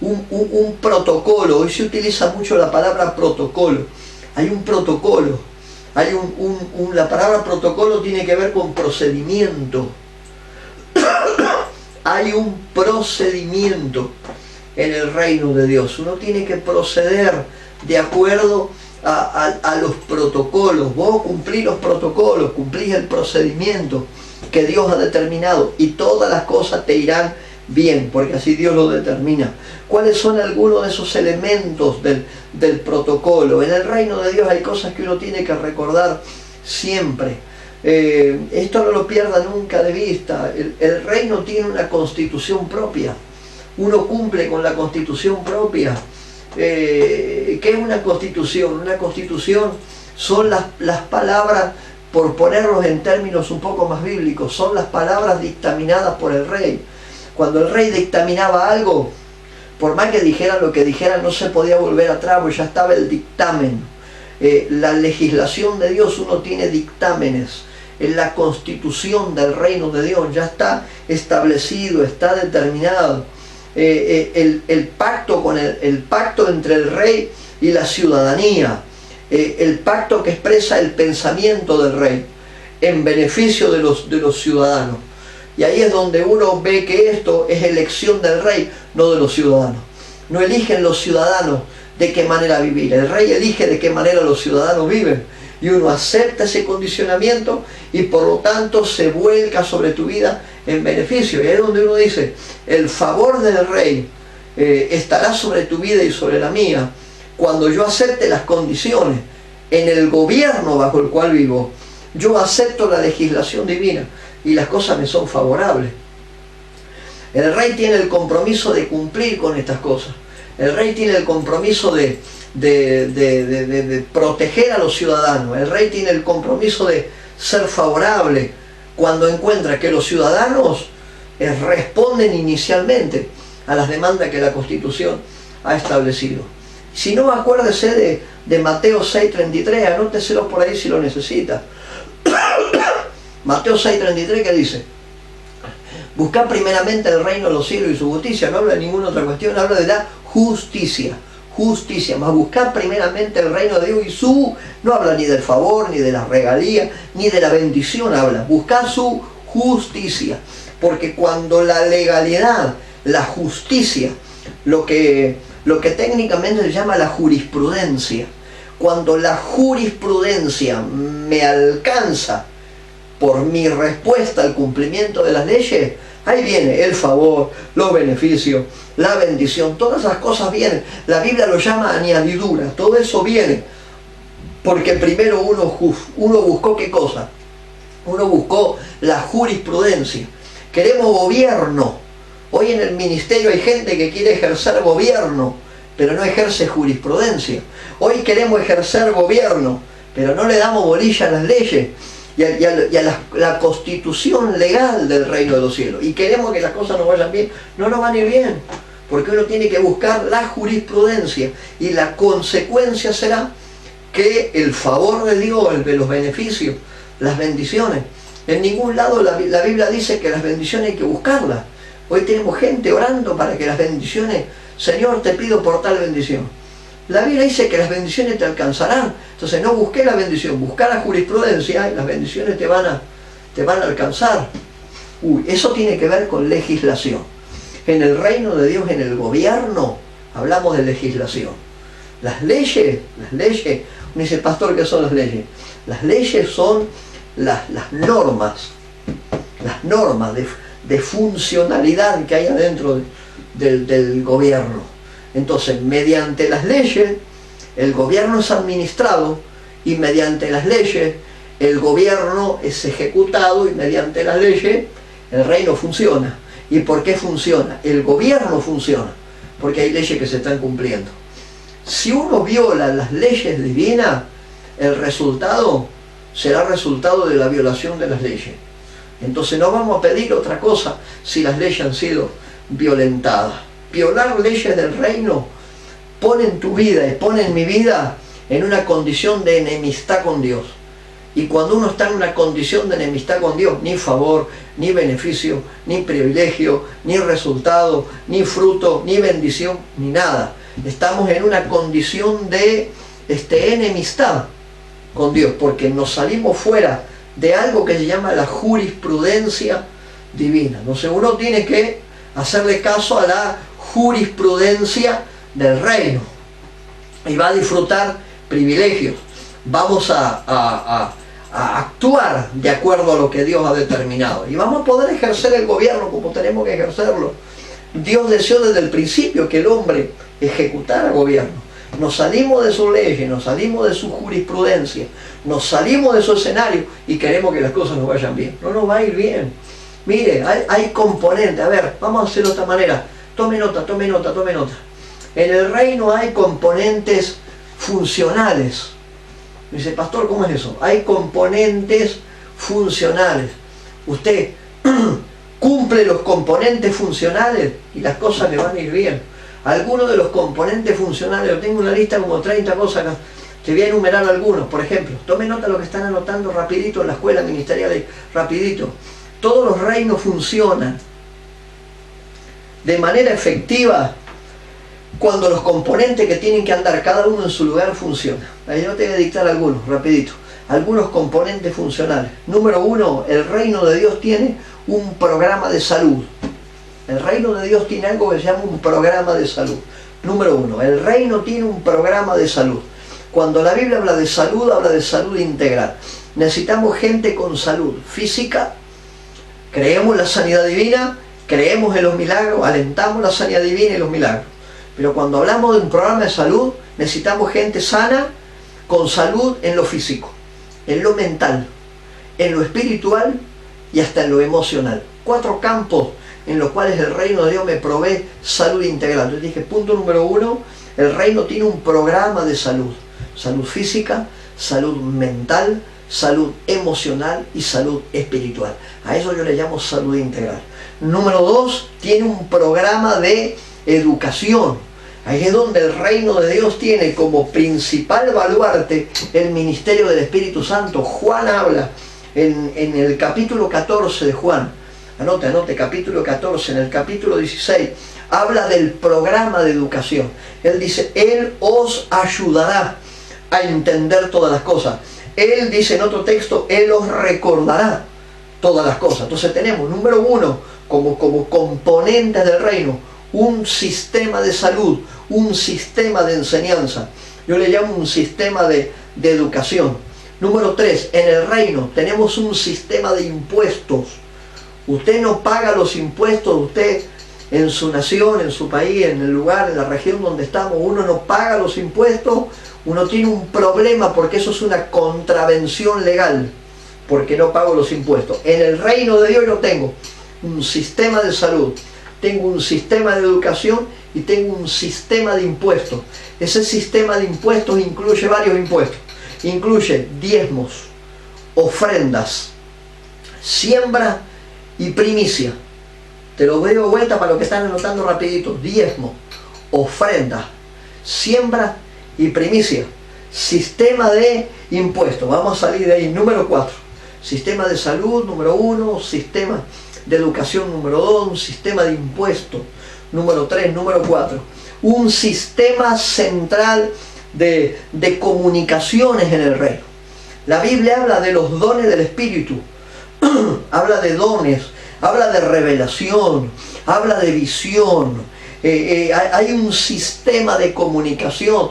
Un protocolo. Hoy se utiliza mucho la palabra protocolo. Hay un protocolo. La palabra protocolo tiene que ver con procedimiento. Hay un procedimiento en el reino de Dios. Uno tiene que proceder de acuerdo a los protocolos. Vos cumplís los protocolos, cumplís el procedimiento que Dios ha determinado y todas las cosas te irán bien, porque así Dios lo determina. ¿Cuáles son algunos de esos elementos del protocolo? En el reino de Dios hay cosas que uno tiene que recordar siempre. Esto no lo pierda nunca de vista. El reino tiene una constitución propia. Uno cumple con la constitución propia. ¿Qué es una constitución? Una constitución son las palabras, por ponerlos en términos un poco más bíblicos, son las palabras dictaminadas por el rey. Cuando el rey dictaminaba algo, por más que dijeran lo que dijeran, no se podía volver atrás, porque ya estaba el dictamen. La legislación de Dios, uno tiene dictámenes. En la constitución del reino de Dios ya está establecido, está determinado. El pacto entre el rey y la ciudadanía, el pacto que expresa el pensamiento del rey en beneficio de los ciudadanos. Y ahí es donde uno ve que esto es elección del rey, no de los ciudadanos. No eligen los ciudadanos de qué manera vivir. El rey elige de qué manera los ciudadanos viven. Y uno acepta ese condicionamiento y por lo tanto se vuelca sobre tu vida en beneficio. Y ahí es donde uno dice: el favor del rey estará sobre tu vida y sobre la mía cuando yo acepte las condiciones en el gobierno bajo el cual vivo. Yo acepto la legislación divina y las cosas me son favorables. El rey tiene el compromiso de cumplir con estas cosas. El rey tiene el compromiso de proteger a los ciudadanos. El rey tiene el compromiso de ser favorable cuando encuentra que los ciudadanos responden inicialmente a las demandas que la Constitución ha establecido. Si no, acuérdese de Mateo 6:33, anóteselo por ahí si lo necesita. Mateo 6:33, ¿qué dice? Buscad primeramente el reino de los cielos y su justicia. No habla de ninguna otra cuestión, habla de la justicia. Justicia, más buscar primeramente el reino de Dios y su, no habla ni del favor, ni de la regalía, ni de la bendición habla, buscar su justicia, porque cuando la legalidad, la justicia, lo que técnicamente se llama la jurisprudencia, cuando la jurisprudencia me alcanza por mi respuesta al cumplimiento de las leyes, ahí viene el favor, los beneficios, la bendición, todas esas cosas vienen. La Biblia lo llama añadidura, todo eso viene porque primero uno buscó ¿qué cosa? Uno buscó la jurisprudencia. Queremos gobierno. Hoy en el ministerio hay gente que quiere ejercer gobierno, pero no ejerce jurisprudencia. Hoy queremos ejercer gobierno, pero no le damos bolilla a las leyes y a la constitución legal del reino de los cielos. Y queremos que las cosas nos vayan bien. No nos van a ir bien, porque uno tiene que buscar la jurisprudencia. Y la consecuencia será que el favor de Dios, los beneficios, las bendiciones. En ningún lado la Biblia dice que las bendiciones hay que buscarlas. Hoy tenemos gente orando para que las bendiciones, Señor, te pido por tal bendición. La Biblia dice que las bendiciones te alcanzarán. Entonces no busqué la bendición, busca la jurisprudencia y las bendiciones te van a alcanzar. Eso tiene que ver con legislación. En el reino de Dios, en el gobierno, hablamos de legislación. Las leyes, me dice el pastor, ¿qué son las leyes? Las leyes son las normas de funcionalidad que hay adentro del gobierno. Entonces, mediante las leyes, el gobierno es administrado, y mediante las leyes, el gobierno es ejecutado, y mediante las leyes, el reino funciona. ¿Y por qué funciona? El gobierno funciona, porque hay leyes que se están cumpliendo. Si uno viola las leyes divinas, el resultado será resultado de la violación de las leyes. Entonces no vamos a pedir otra cosa si las leyes han sido violentadas. Violar leyes del reino pone en tu vida y pone en mi vida en una condición de enemistad con Dios. Y cuando uno está en una condición de enemistad con Dios, ni favor, ni beneficio, ni privilegio, ni resultado, ni fruto, ni bendición, ni nada. Estamos en una condición de enemistad con Dios, porque nos salimos fuera de algo que se llama la jurisprudencia divina. Entonces uno tiene que hacerle caso a la jurisprudencia del reino y va a disfrutar privilegios. Vamos a actuar de acuerdo a lo que Dios ha determinado y vamos a poder ejercer el gobierno como tenemos que ejercerlo. Dios deseó desde el principio que el hombre ejecutara gobierno. Nos salimos de sus leyes, nos salimos de su jurisprudencia, nos salimos de su escenario y queremos que las cosas nos vayan bien. No nos va a ir bien. Mire, hay componentes. A ver, vamos a hacerlo de esta manera. Tome nota, tome nota, tome nota. En el reino hay componentes funcionales. Me dice, pastor, ¿cómo es eso? Hay componentes funcionales. Usted cumple los componentes funcionales y las cosas le van a ir bien. Algunos de los componentes funcionales, yo tengo una lista como 30 cosas acá, te voy a enumerar algunos. Por ejemplo, tome nota de lo que están anotando rapidito en la escuela ministerial, rapidito. Todos los reinos funcionan de manera efectiva cuando los componentes que tienen que andar cada uno en su lugar funcionan. Ahí yo te voy a dictar algunos, rapidito. Algunos componentes funcionales. Número uno, el reino de Dios tiene un programa de salud. El reino de Dios tiene algo que se llama un programa de salud. Número uno, el reino tiene un programa de salud. Cuando la Biblia habla de salud integral. Necesitamos gente con salud física. Creemos en la sanidad divina, creemos en los milagros, alentamos la sanidad divina y los milagros. Pero cuando hablamos de un programa de salud, necesitamos gente sana, con salud en lo físico, en lo mental, en lo espiritual y hasta en lo emocional. 4 campos en los cuales el reino de Dios me provee salud integral. Entonces dije, punto número 1, el reino tiene un programa de salud. Salud física, salud mental, salud emocional y salud espiritual. A eso yo le llamo salud integral. Número 2, tiene un programa de educación. Ahí es donde el reino de Dios tiene como principal baluarte el ministerio del Espíritu Santo. Juan habla en el capítulo 14 de Juan. Anote, capítulo 14, en el capítulo 16, habla del programa de educación. Él dice, Él os ayudará a entender todas las cosas. Él dice en otro texto, Él os recordará todas las cosas. Entonces tenemos, número 1, como componentes del reino, un sistema de salud, un sistema de enseñanza. Yo le llamo un sistema de educación. Número 3, en el reino tenemos un sistema de impuestos. Usted no paga los impuestos, usted en su nación, en su país, en el lugar, en la región donde estamos, uno no paga los impuestos, uno tiene un problema porque eso es una contravención legal. porque no pago los impuestos. En el reino de Dios yo tengo un sistema de salud, tengo un sistema de educación y tengo un sistema de impuestos. Ese sistema de impuestos incluye varios impuestos. Incluye diezmos, ofrendas, siembra y primicia. Te lo doy de vuelta para los que están anotando rapidito. Diezmo, ofrenda, siembra y primicia. Sistema de impuestos. Vamos a salir de ahí. Número 4. Sistema de salud, número 1. Sistema de educación, número 2. Un sistema de impuestos, número 3. Número 4. Un sistema central de comunicaciones en el reino. La Biblia habla de los dones del Espíritu. Habla de dones, habla de revelación, habla de visión. Hay un sistema de comunicación.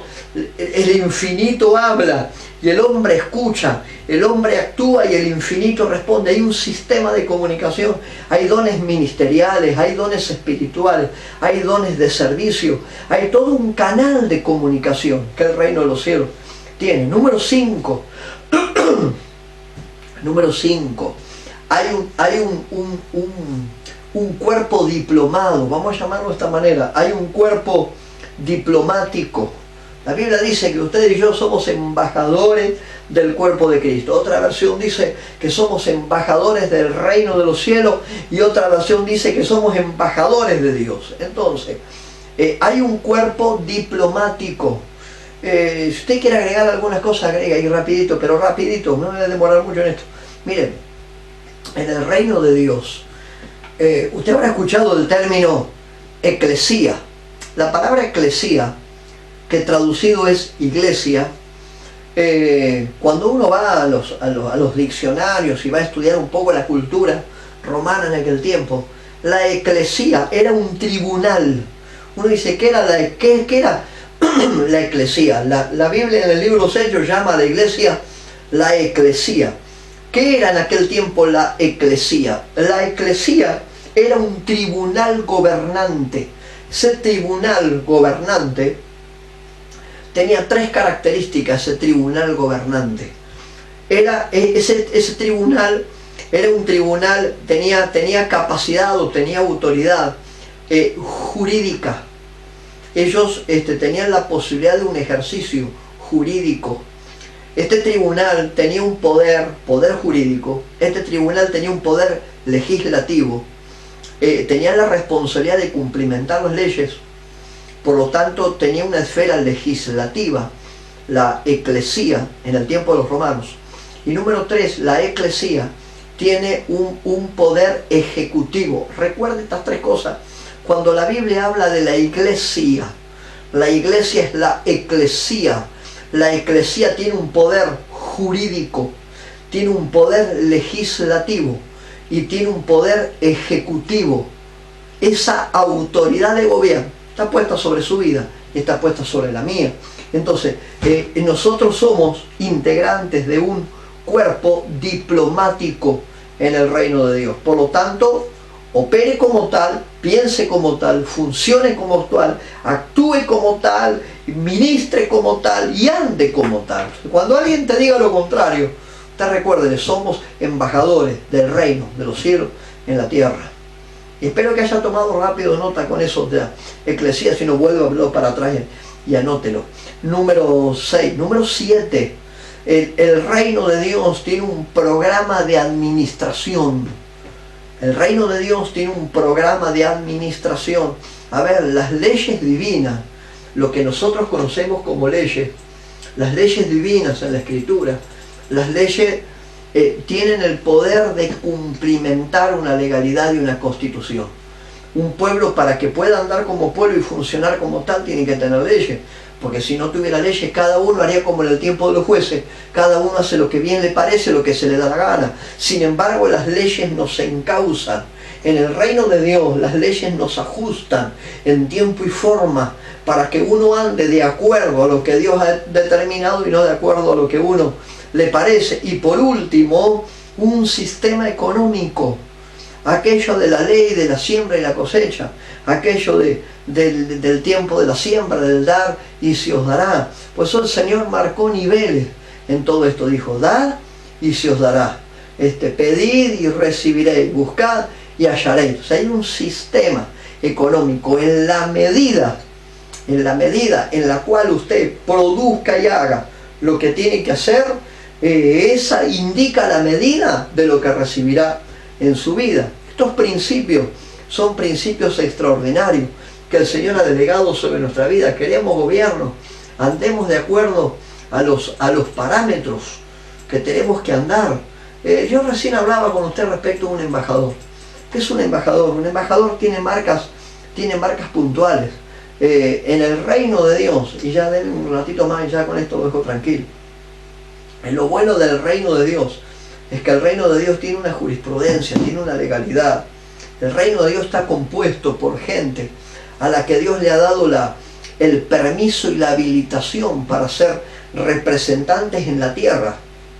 El infinito habla y el hombre escucha, el hombre actúa y el infinito responde. Hay un sistema de comunicación, hay dones ministeriales, hay dones espirituales, hay dones de servicio, hay todo un canal de comunicación que el reino de los cielos tiene. Número 5. Número 5. Hay un cuerpo diplomado, vamos a llamarlo de esta manera. Hay un cuerpo diplomático. La Biblia dice que ustedes y yo somos embajadores del cuerpo de Cristo. Otra versión dice que somos embajadores del reino de los cielos y otra versión dice que somos embajadores de Dios. Entonces, hay un cuerpo diplomático. Si usted quiere agregar algunas cosas, agrega ahí rapidito, pero rapidito, no me voy a demorar mucho en esto. Miren, en el reino de Dios, usted habrá escuchado el término eclesía. La palabra eclesía, que traducido es iglesia, cuando uno va a los diccionarios y va a estudiar un poco la cultura romana en aquel tiempo, la eclesía era un tribunal. Uno dice, ¿qué era la eclesía? La Biblia en el libro de los Hechos llama a la iglesia la eclesía. ¿Qué era en aquel tiempo la eclesía? La eclesía era un tribunal gobernante. Ese tribunal gobernante tenía 3 características. Ese tribunal gobernante ese tribunal era un tribunal, tenía capacidad o tenía autoridad jurídica. Ellos tenían la posibilidad de un ejercicio jurídico. Este tribunal tenía un poder jurídico. Este tribunal tenía un poder legislativo. Tenía la responsabilidad de cumplimentar las leyes. Por lo tanto, tenía una esfera legislativa, la eclesía, en el tiempo de los romanos. Y número 3, la eclesía tiene un poder ejecutivo. Recuerden estas 3 cosas. Cuando la Biblia habla de la iglesia es la eclesía. La eclesía tiene un poder jurídico, tiene un poder legislativo y tiene un poder ejecutivo. Esa autoridad de gobierno está puesta sobre su vida y está puesta sobre la mía. Entonces, nosotros somos integrantes de un cuerpo diplomático en el reino de Dios. Por lo tanto, opere como tal, piense como tal, funcione como tal, actúe como tal, ministre como tal y ande como tal. Cuando alguien te diga lo contrario, te recuerde, somos embajadores del reino de los cielos en la tierra. Y espero que haya tomado rápido nota con eso de la eclesía, si no vuelvo a hablar para atrás y anótelo. Número 6. Número 7. El reino de Dios tiene un programa de administración. El reino de Dios tiene un programa de administración. A ver, las leyes divinas, lo que nosotros conocemos como leyes, las leyes divinas en la Escritura, las leyes tienen el poder de cumplimentar una legalidad y una constitución. Un pueblo, para que pueda andar como pueblo y funcionar como tal, tiene que tener leyes. Porque si no tuviera leyes, cada uno haría como en el tiempo de los jueces. Cada uno hace lo que bien le parece, lo que se le da la gana. Sin embargo, las leyes nos encauzan. En el reino de Dios, las leyes nos ajustan en tiempo y forma para que uno ande de acuerdo a lo que Dios ha determinado y no de acuerdo a lo que uno le parece. Y por último, un sistema económico. Aquello de la ley, de la siembra y la cosecha. Aquello del tiempo de la siembra, del dar y se os dará. Pues el Señor marcó niveles en todo esto. Dijo, dar y se os dará. pedid y recibiréis, buscad y hallaréis. O sea, hay un sistema económico en la medida en la cual usted produzca y haga lo que tiene que hacer, esa indica la medida de lo que recibirá en su vida. Estos principios son principios extraordinarios que el Señor ha delegado sobre nuestra vida. Queremos gobierno, andemos de acuerdo a los parámetros que tenemos que andar. Yo recién hablaba con usted respecto a un embajador. ¿Qué es un embajador? Un embajador tiene marcas puntuales. En el reino de Dios, y ya denme un ratito más y ya con esto lo dejo tranquilo. Lo bueno del reino de Dios es que el reino de Dios tiene una jurisprudencia, tiene una legalidad. El reino de Dios está compuesto por gente a la que Dios le ha dado el permiso y la habilitación para ser representantes en la tierra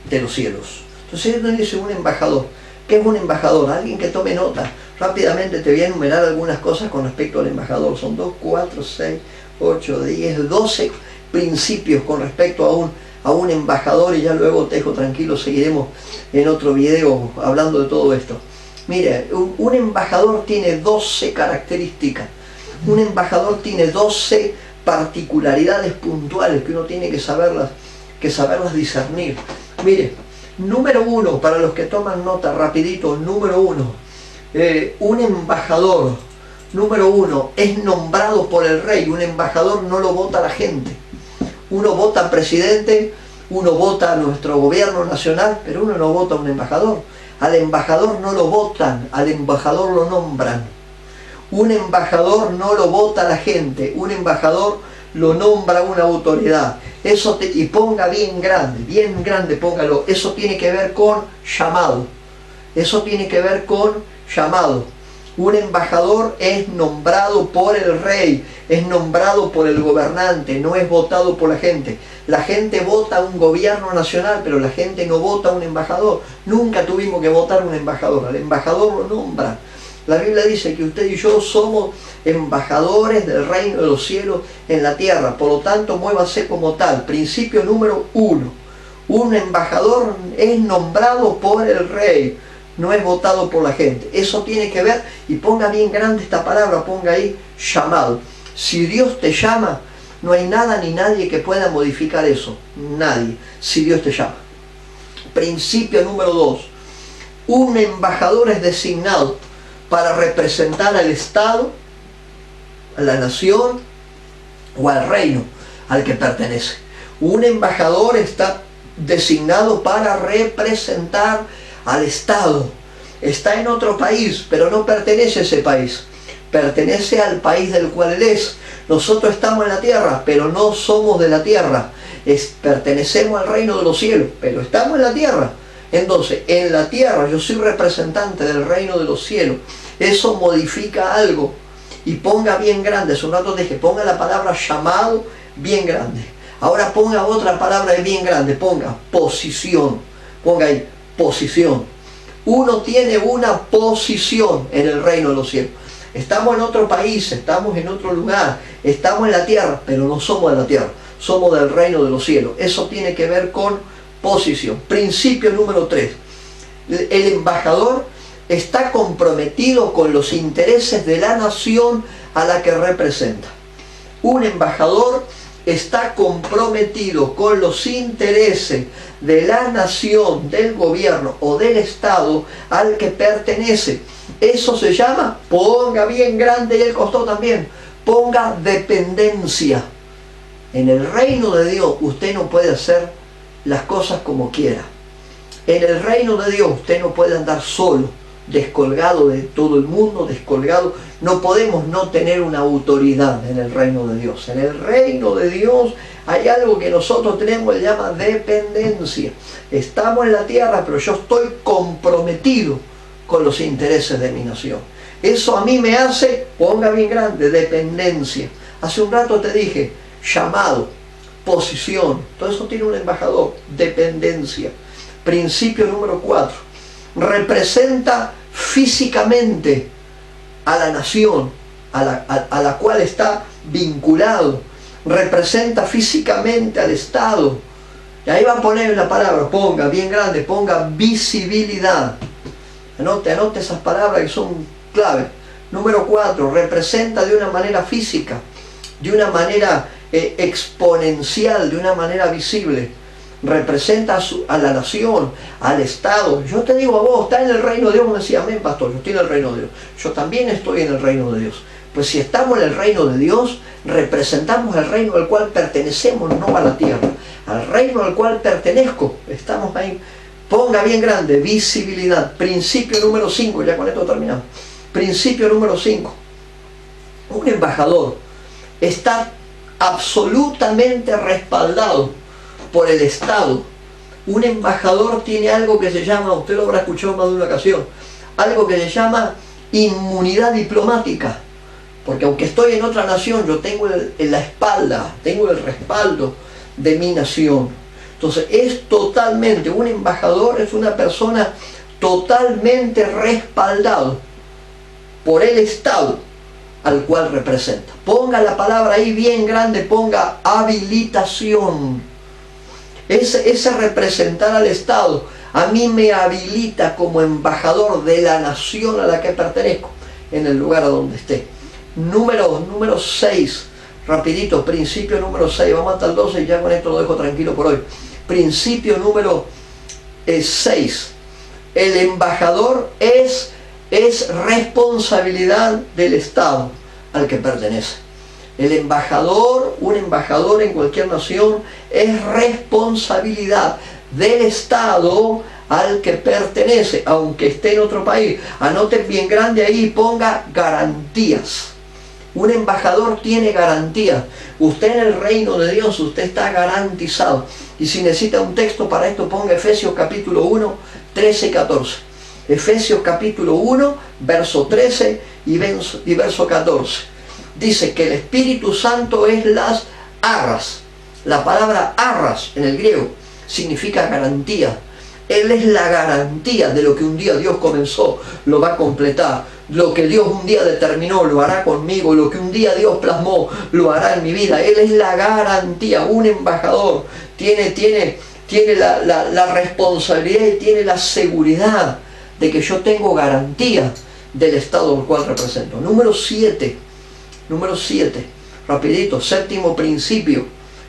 de los cielos. Entonces él dice un embajador. ¿Qué es un embajador? Alguien que tome nota. Rápidamente te voy a enumerar algunas cosas con respecto al embajador. Son 2, 4, 6, 8, 10, 12 principios con respecto a un embajador, y ya luego te dejo tranquilo, seguiremos en otro video hablando de todo esto. Mire, un embajador tiene 12 características. Un embajador tiene 12 particularidades puntuales que uno tiene que saberlas discernir. Mire, número 1, para los que toman nota rapidito, número 1. Un embajador, número 1, es nombrado por el rey. Un embajador no lo vota la gente. Uno vota al presidente, uno vota a nuestro gobierno nacional, pero uno no vota a un embajador. Al embajador no lo votan, al embajador lo nombran. Un embajador no lo vota la gente, un embajador lo nombra una autoridad. Y ponga bien grande, póngalo. Eso tiene que ver con llamado. Eso tiene que ver con llamado. Un embajador es nombrado por el rey, es nombrado por el gobernante, no es votado por la gente. La gente vota a un gobierno nacional, pero la gente no vota a un embajador. Nunca tuvimos que votar a un embajador, al embajador lo nombra. La Biblia dice que usted y yo somos embajadores del reino de los cielos en la tierra, por lo tanto muévase como tal. Principio número 1. Un embajador es nombrado por el rey, no es votado por la gente. Eso tiene que ver, y ponga bien grande esta palabra, ponga ahí llamado. Si Dios te llama, no hay nada ni nadie que pueda modificar eso. Nadie, si Dios te llama. Principio número 2. Un embajador es designado para representar al Estado, a la nación o al reino al que pertenece. Un embajador está designado para representar al Estado. Está en otro país, pero no pertenece a ese país. Pertenece al país del cual él es. Nosotros estamos en la tierra, pero no somos de la tierra. Pertenecemos al reino de los cielos, pero estamos en la tierra. Entonces, en la tierra yo soy representante del reino de los cielos. Eso modifica algo. Y ponga bien grande, hace un rato dije, ponga la palabra llamado bien grande. Ahora ponga otra palabra bien grande, ponga posición. Ponga ahí, posición. Uno tiene una posición en el reino de los cielos. Estamos en otro país, estamos en otro lugar, estamos en la tierra, pero no somos de la tierra, somos del reino de los cielos. Eso tiene que ver con posición. Principio número 3. El embajador está comprometido con los intereses de la nación a la que representa. Un embajador está comprometido con los intereses de la nación, del gobierno o del Estado al que pertenece. Eso se llama, ponga bien grande y el costado también, ponga dependencia. En el reino de Dios usted no puede hacer las cosas como quiera. En el reino de Dios usted no puede andar solo, descolgado de todo el mundo, descolgado. No podemos no tener una autoridad en el reino de Dios. En el reino de Dios hay algo que nosotros tenemos, se llama dependencia. Estamos en la tierra, pero yo estoy comprometido con los intereses de mi nación. Eso a mí me hace, ponga bien grande, dependencia. Hace un rato te dije, llamado, posición, todo eso tiene un embajador, dependencia. Principio número 4, representa físicamente a la nación a la cual está vinculado, representa físicamente al Estado Y ahí va a poner la palabra, ponga bien grande, ponga visibilidad. Anote esas palabras que son claves. Número 4, representa de una manera física, de una manera exponencial, de una manera visible. Representa a la nación, al Estado. Yo te digo a vos, está en el reino de Dios. Me decía, amén, pastor, yo estoy en el reino de Dios. Yo también estoy en el reino de Dios. Pues si estamos en el reino de Dios, representamos el reino al cual pertenecemos, no a la tierra. Al reino al cual pertenezco. Estamos ahí. Ponga bien grande, visibilidad. Principio número 5, ya con esto terminamos. Principio número 5. Un embajador está absolutamente respaldado por el Estado. Un embajador tiene algo que se llama, usted lo habrá escuchado más de una ocasión, algo que se llama inmunidad diplomática. Porque aunque estoy en otra nación, yo tengo en la espalda, tengo el respaldo de mi nación. Entonces es totalmente, un embajador es una persona totalmente respaldado por el Estado al cual representa. Ponga la palabra ahí bien grande, ponga habilitación. Ese representar al Estado a mí me habilita como embajador de la nación a la que pertenezco en el lugar a donde esté. Número 6, rapidito, principio número 6, vamos hasta el 12 y ya con esto lo dejo tranquilo por hoy. Principio número 6, el embajador es responsabilidad del Estado al que pertenece. El embajador, un embajador en cualquier nación, es responsabilidad del Estado al que pertenece, aunque esté en otro país. Anoten bien grande ahí y ponga garantías. Un embajador tiene garantías. Usted en el reino de Dios, usted está garantizado. Y si necesita un texto para esto, ponga Efesios capítulo 1, 13 y 14. Efesios capítulo 1, verso 13 y verso 14. Dice que el Espíritu Santo es las arras. La palabra arras en el griego significa garantía. Él es la garantía de lo que un día Dios comenzó, lo va a completar. Lo que Dios un día determinó, lo hará conmigo. Lo que un día Dios plasmó, lo hará en mi vida. Él es la garantía. Un embajador tiene la responsabilidad y tiene la seguridad de que yo tengo garantía del Estado al cual represento. Número 7, rapidito, séptimo principio,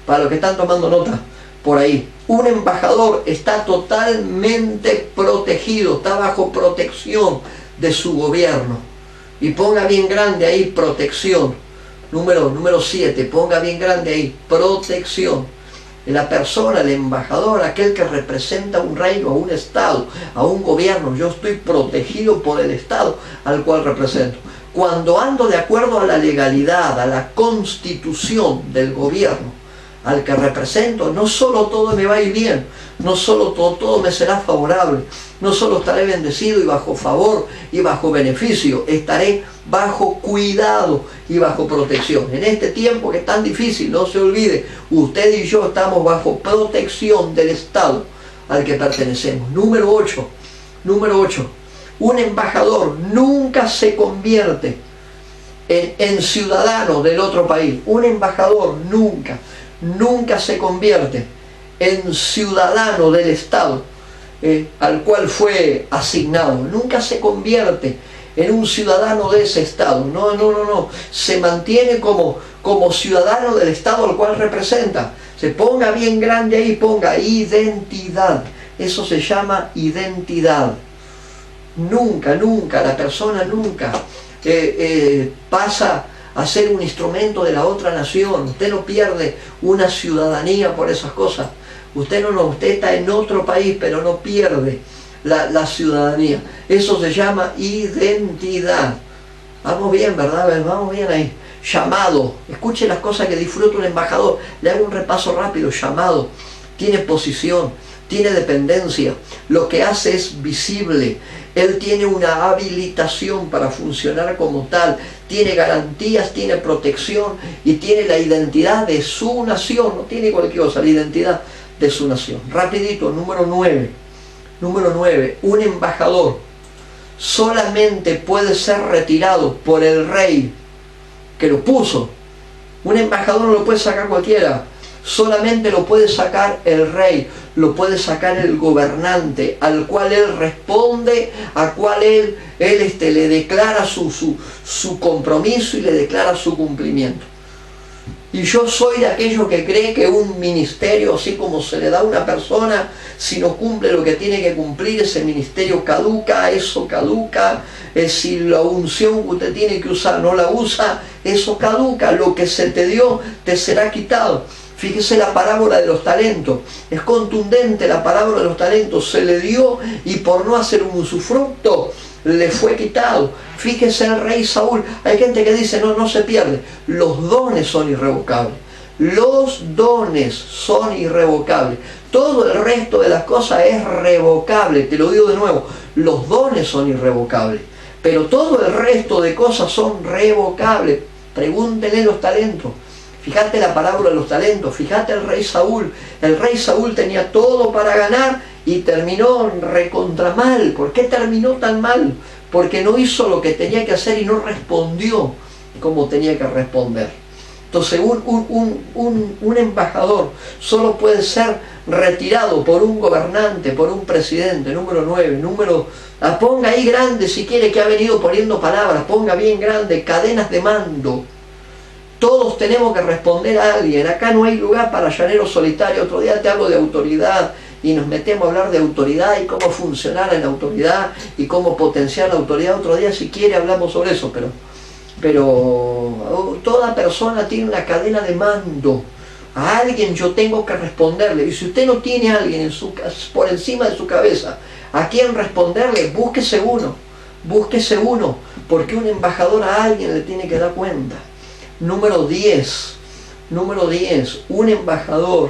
para los que están tomando nota por ahí. Un embajador está totalmente protegido, está bajo protección de su gobierno. Y ponga bien grande ahí, protección. Número 7, ponga bien grande ahí, protección. La persona, el embajador, aquel que representa a un reino, a un Estado, a un gobierno. Yo estoy protegido por el Estado al cual represento. Cuando ando de acuerdo a la legalidad, a la constitución del gobierno al que represento, no solo todo me va a ir bien, no solo todo me será favorable, no solo estaré bendecido y bajo favor y bajo beneficio, estaré bajo cuidado y bajo protección. En este tiempo que es tan difícil, no se olvide, usted y yo estamos bajo protección del Estado al que pertenecemos. Número 8, un embajador nunca se convierte en ciudadano del otro país. Un embajador nunca se convierte en ciudadano del Estado al cual fue asignado. Nunca se convierte en un ciudadano de ese Estado. No. Se mantiene como ciudadano del Estado al cual representa. Se ponga bien grande ahí, ponga identidad. Eso se llama identidad. Nunca, la persona nunca pasa a ser un instrumento de la otra nación. Usted no pierde una ciudadanía por esas cosas. Usted está en otro país, pero no pierde la ciudadanía. Eso se llama identidad. Vamos bien, ¿verdad? Vamos bien ahí. Llamado. Escuche las cosas que disfruta un embajador. Le hago un repaso rápido. Llamado. Tiene posición. Tiene dependencia. Lo que hace es visible. Él tiene una habilitación para funcionar como tal, tiene garantías, tiene protección y tiene la identidad de su nación, no tiene cualquier cosa, la identidad de su nación. Rapidito, número 9, un embajador solamente puede ser retirado por el rey que lo puso. Un embajador no lo puede sacar cualquiera. solamente lo puede sacar el rey, lo puede sacar el gobernante, al cual él responde, a cual él le declara su compromiso y le declara su cumplimiento. Y yo soy de aquellos que cree que un ministerio, así como se le da a una persona, si no cumple lo que tiene que cumplir, ese ministerio caduca, eso caduca. Si la unción que usted tiene que usar no la usa, eso caduca. Lo que se te dio te será quitado. Fíjese la parábola de los talentos. Es contundente la parábola de los talentos. Se le dio y por no hacer un usufructo le fue quitado. Fíjese el rey Saúl. Hay gente que dice, no se pierde. Los dones son irrevocables. Los dones son irrevocables. Todo el resto de las cosas es revocable. Te lo digo de nuevo. Los dones son irrevocables. Pero todo el resto de cosas son revocables. Pregúntenle los talentos. Fíjate la parábola de los talentos. Fíjate el rey Saúl. El rey Saúl tenía todo para ganar y terminó recontra mal. ¿Por qué terminó tan mal? Porque no hizo lo que tenía que hacer y no respondió como tenía que responder. Entonces un embajador solo puede ser retirado por un gobernante, por un presidente. Número 9, ponga ahí grande si quiere, que ha venido poniendo palabras, ponga bien grande, cadenas de mando. Todos tenemos que responder a alguien. Acá no hay lugar para llanero solitario. Otro día te hablo de autoridad y nos metemos a hablar de autoridad y cómo funcionar en la autoridad y cómo potenciar la autoridad. Otro día, si quiere, hablamos sobre eso, pero toda persona tiene una cadena de mando. A alguien yo tengo que responderle. Y si usted no tiene a alguien por encima de su cabeza a quien responderle, búsquese uno, porque un embajador a alguien le tiene que dar cuenta. Número 10, un embajador,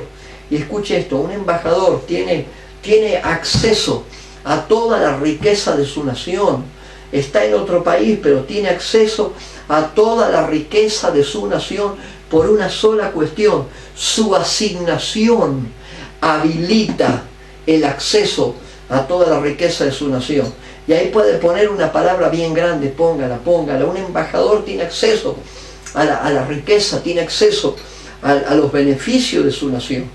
y escuche esto, un embajador tiene acceso a toda la riqueza de su nación. Está en otro país, pero tiene acceso a toda la riqueza de su nación por una sola cuestión. Su asignación habilita el acceso a toda la riqueza de su nación. Y ahí puede poner una palabra bien grande, póngala. Un embajador tiene acceso a la riqueza, tiene acceso a los beneficios de su nación,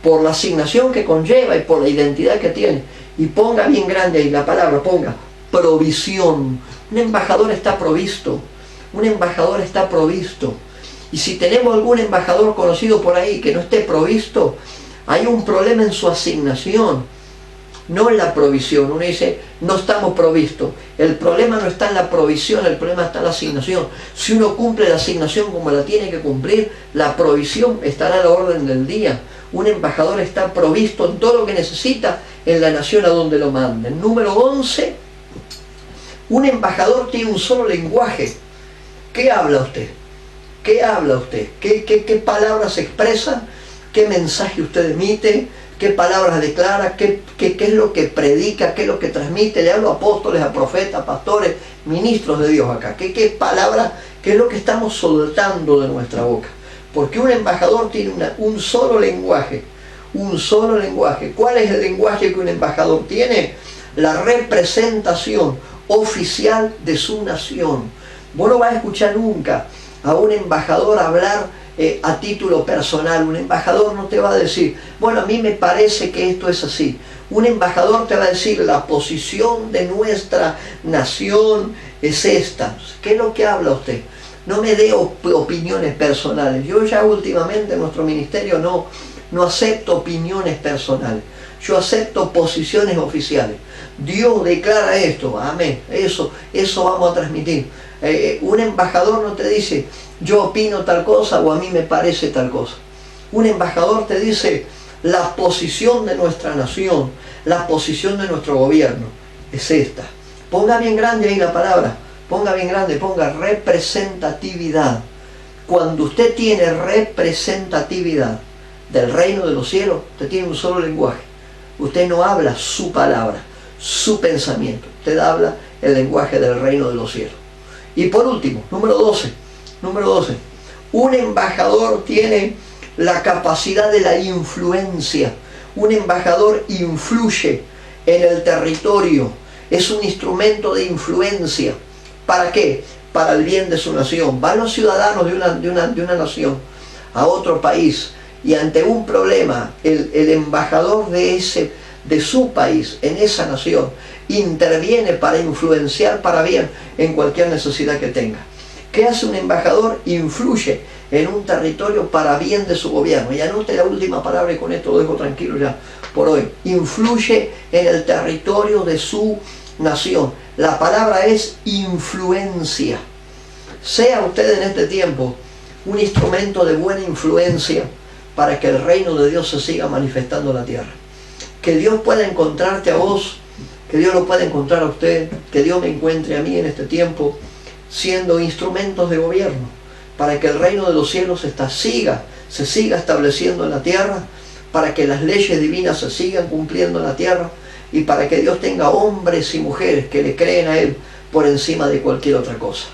por la asignación que conlleva y por la identidad que tiene. Y ponga bien grande ahí la palabra, ponga provisión. Un embajador está provisto. Y si tenemos algún embajador conocido por ahí que no esté provisto, hay un problema en su asignación, no en la provisión. Uno dice, no estamos provistos. El problema no está en la provisión, el problema está en la asignación. Si uno cumple la asignación como la tiene que cumplir, la provisión estará a la orden del día. Un embajador está provisto en todo lo que necesita en la nación a donde lo manden. Número 11, un embajador tiene un solo lenguaje. ¿Qué habla usted? ¿Qué palabras expresa? ¿Qué mensaje usted emite? ¿Qué palabras declara? ¿Qué es lo que predica? ¿Qué es lo que transmite? Le hablo a apóstoles, a profetas, pastores, ministros de Dios acá. ¿Qué palabra? ¿Qué es lo que estamos soltando de nuestra boca? Porque un embajador tiene un solo lenguaje. ¿Cuál es el lenguaje que un embajador tiene? La representación oficial de su nación. Vos no vas a escuchar nunca a un embajador hablar a título personal. Un embajador no te va a decir, bueno, a mí me parece que esto es así. Un embajador te va a decir, la posición de nuestra nación es esta. ¿Qué es lo que habla usted? No me dé opiniones personales. Yo ya últimamente en nuestro ministerio no acepto opiniones personales. Yo acepto posiciones oficiales. Dios declara esto, amén. Eso vamos a transmitir. Un embajador no te dice, yo opino tal cosa o a mí me parece tal cosa. Un embajador te dice, la posición de nuestra nación, la posición de nuestro gobierno es esta. Ponga bien grande ahí la palabra, ponga representatividad. Cuando usted tiene representatividad del reino de los cielos, usted tiene un solo lenguaje. Usted no habla su palabra, su pensamiento. Usted habla el lenguaje del reino de los cielos. Y por último, número 12. Un embajador tiene la capacidad de la influencia. Un embajador influye en el territorio. Es un instrumento de influencia. ¿Para qué? Para el bien de su nación. Van los ciudadanos de una nación a otro país y ante un problema el embajador de su país, en esa nación, interviene para influenciar para bien en cualquier necesidad que tenga. ¿Qué hace un embajador? Influye en un territorio para bien de su gobierno. Y anote la última palabra y con esto lo dejo tranquilo ya por hoy. Influye en el territorio de su nación. La palabra es influencia. Sea usted en este tiempo un instrumento de buena influencia para que el reino de Dios se siga manifestando en la tierra. Que Dios pueda encontrarte a vos, que Dios lo pueda encontrar a usted, que Dios me encuentre a mí en este tiempo siendo instrumentos de gobierno para que el reino de los cielos se siga estableciendo en la tierra, para que las leyes divinas se sigan cumpliendo en la tierra y para que Dios tenga hombres y mujeres que le creen a Él por encima de cualquier otra cosa.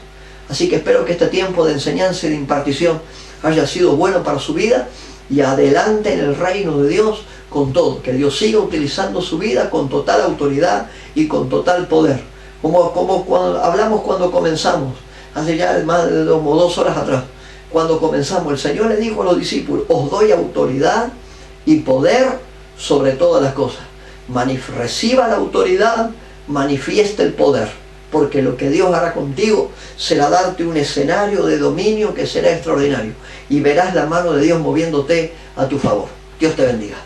Así que espero que este tiempo de enseñanza y de impartición haya sido bueno para su vida y adelante en el reino de Dios con todo. Que Dios siga utilizando su vida con total autoridad y con total poder. Como cuando hablamos cuando comenzamos, hace ya más de 2 horas atrás, cuando comenzamos, el Señor le dijo a los discípulos: os doy autoridad y poder sobre todas las cosas. Reciba la autoridad, manifieste el poder, porque lo que Dios hará contigo será darte un escenario de dominio que será extraordinario y verás la mano de Dios moviéndote a tu favor. Dios te bendiga.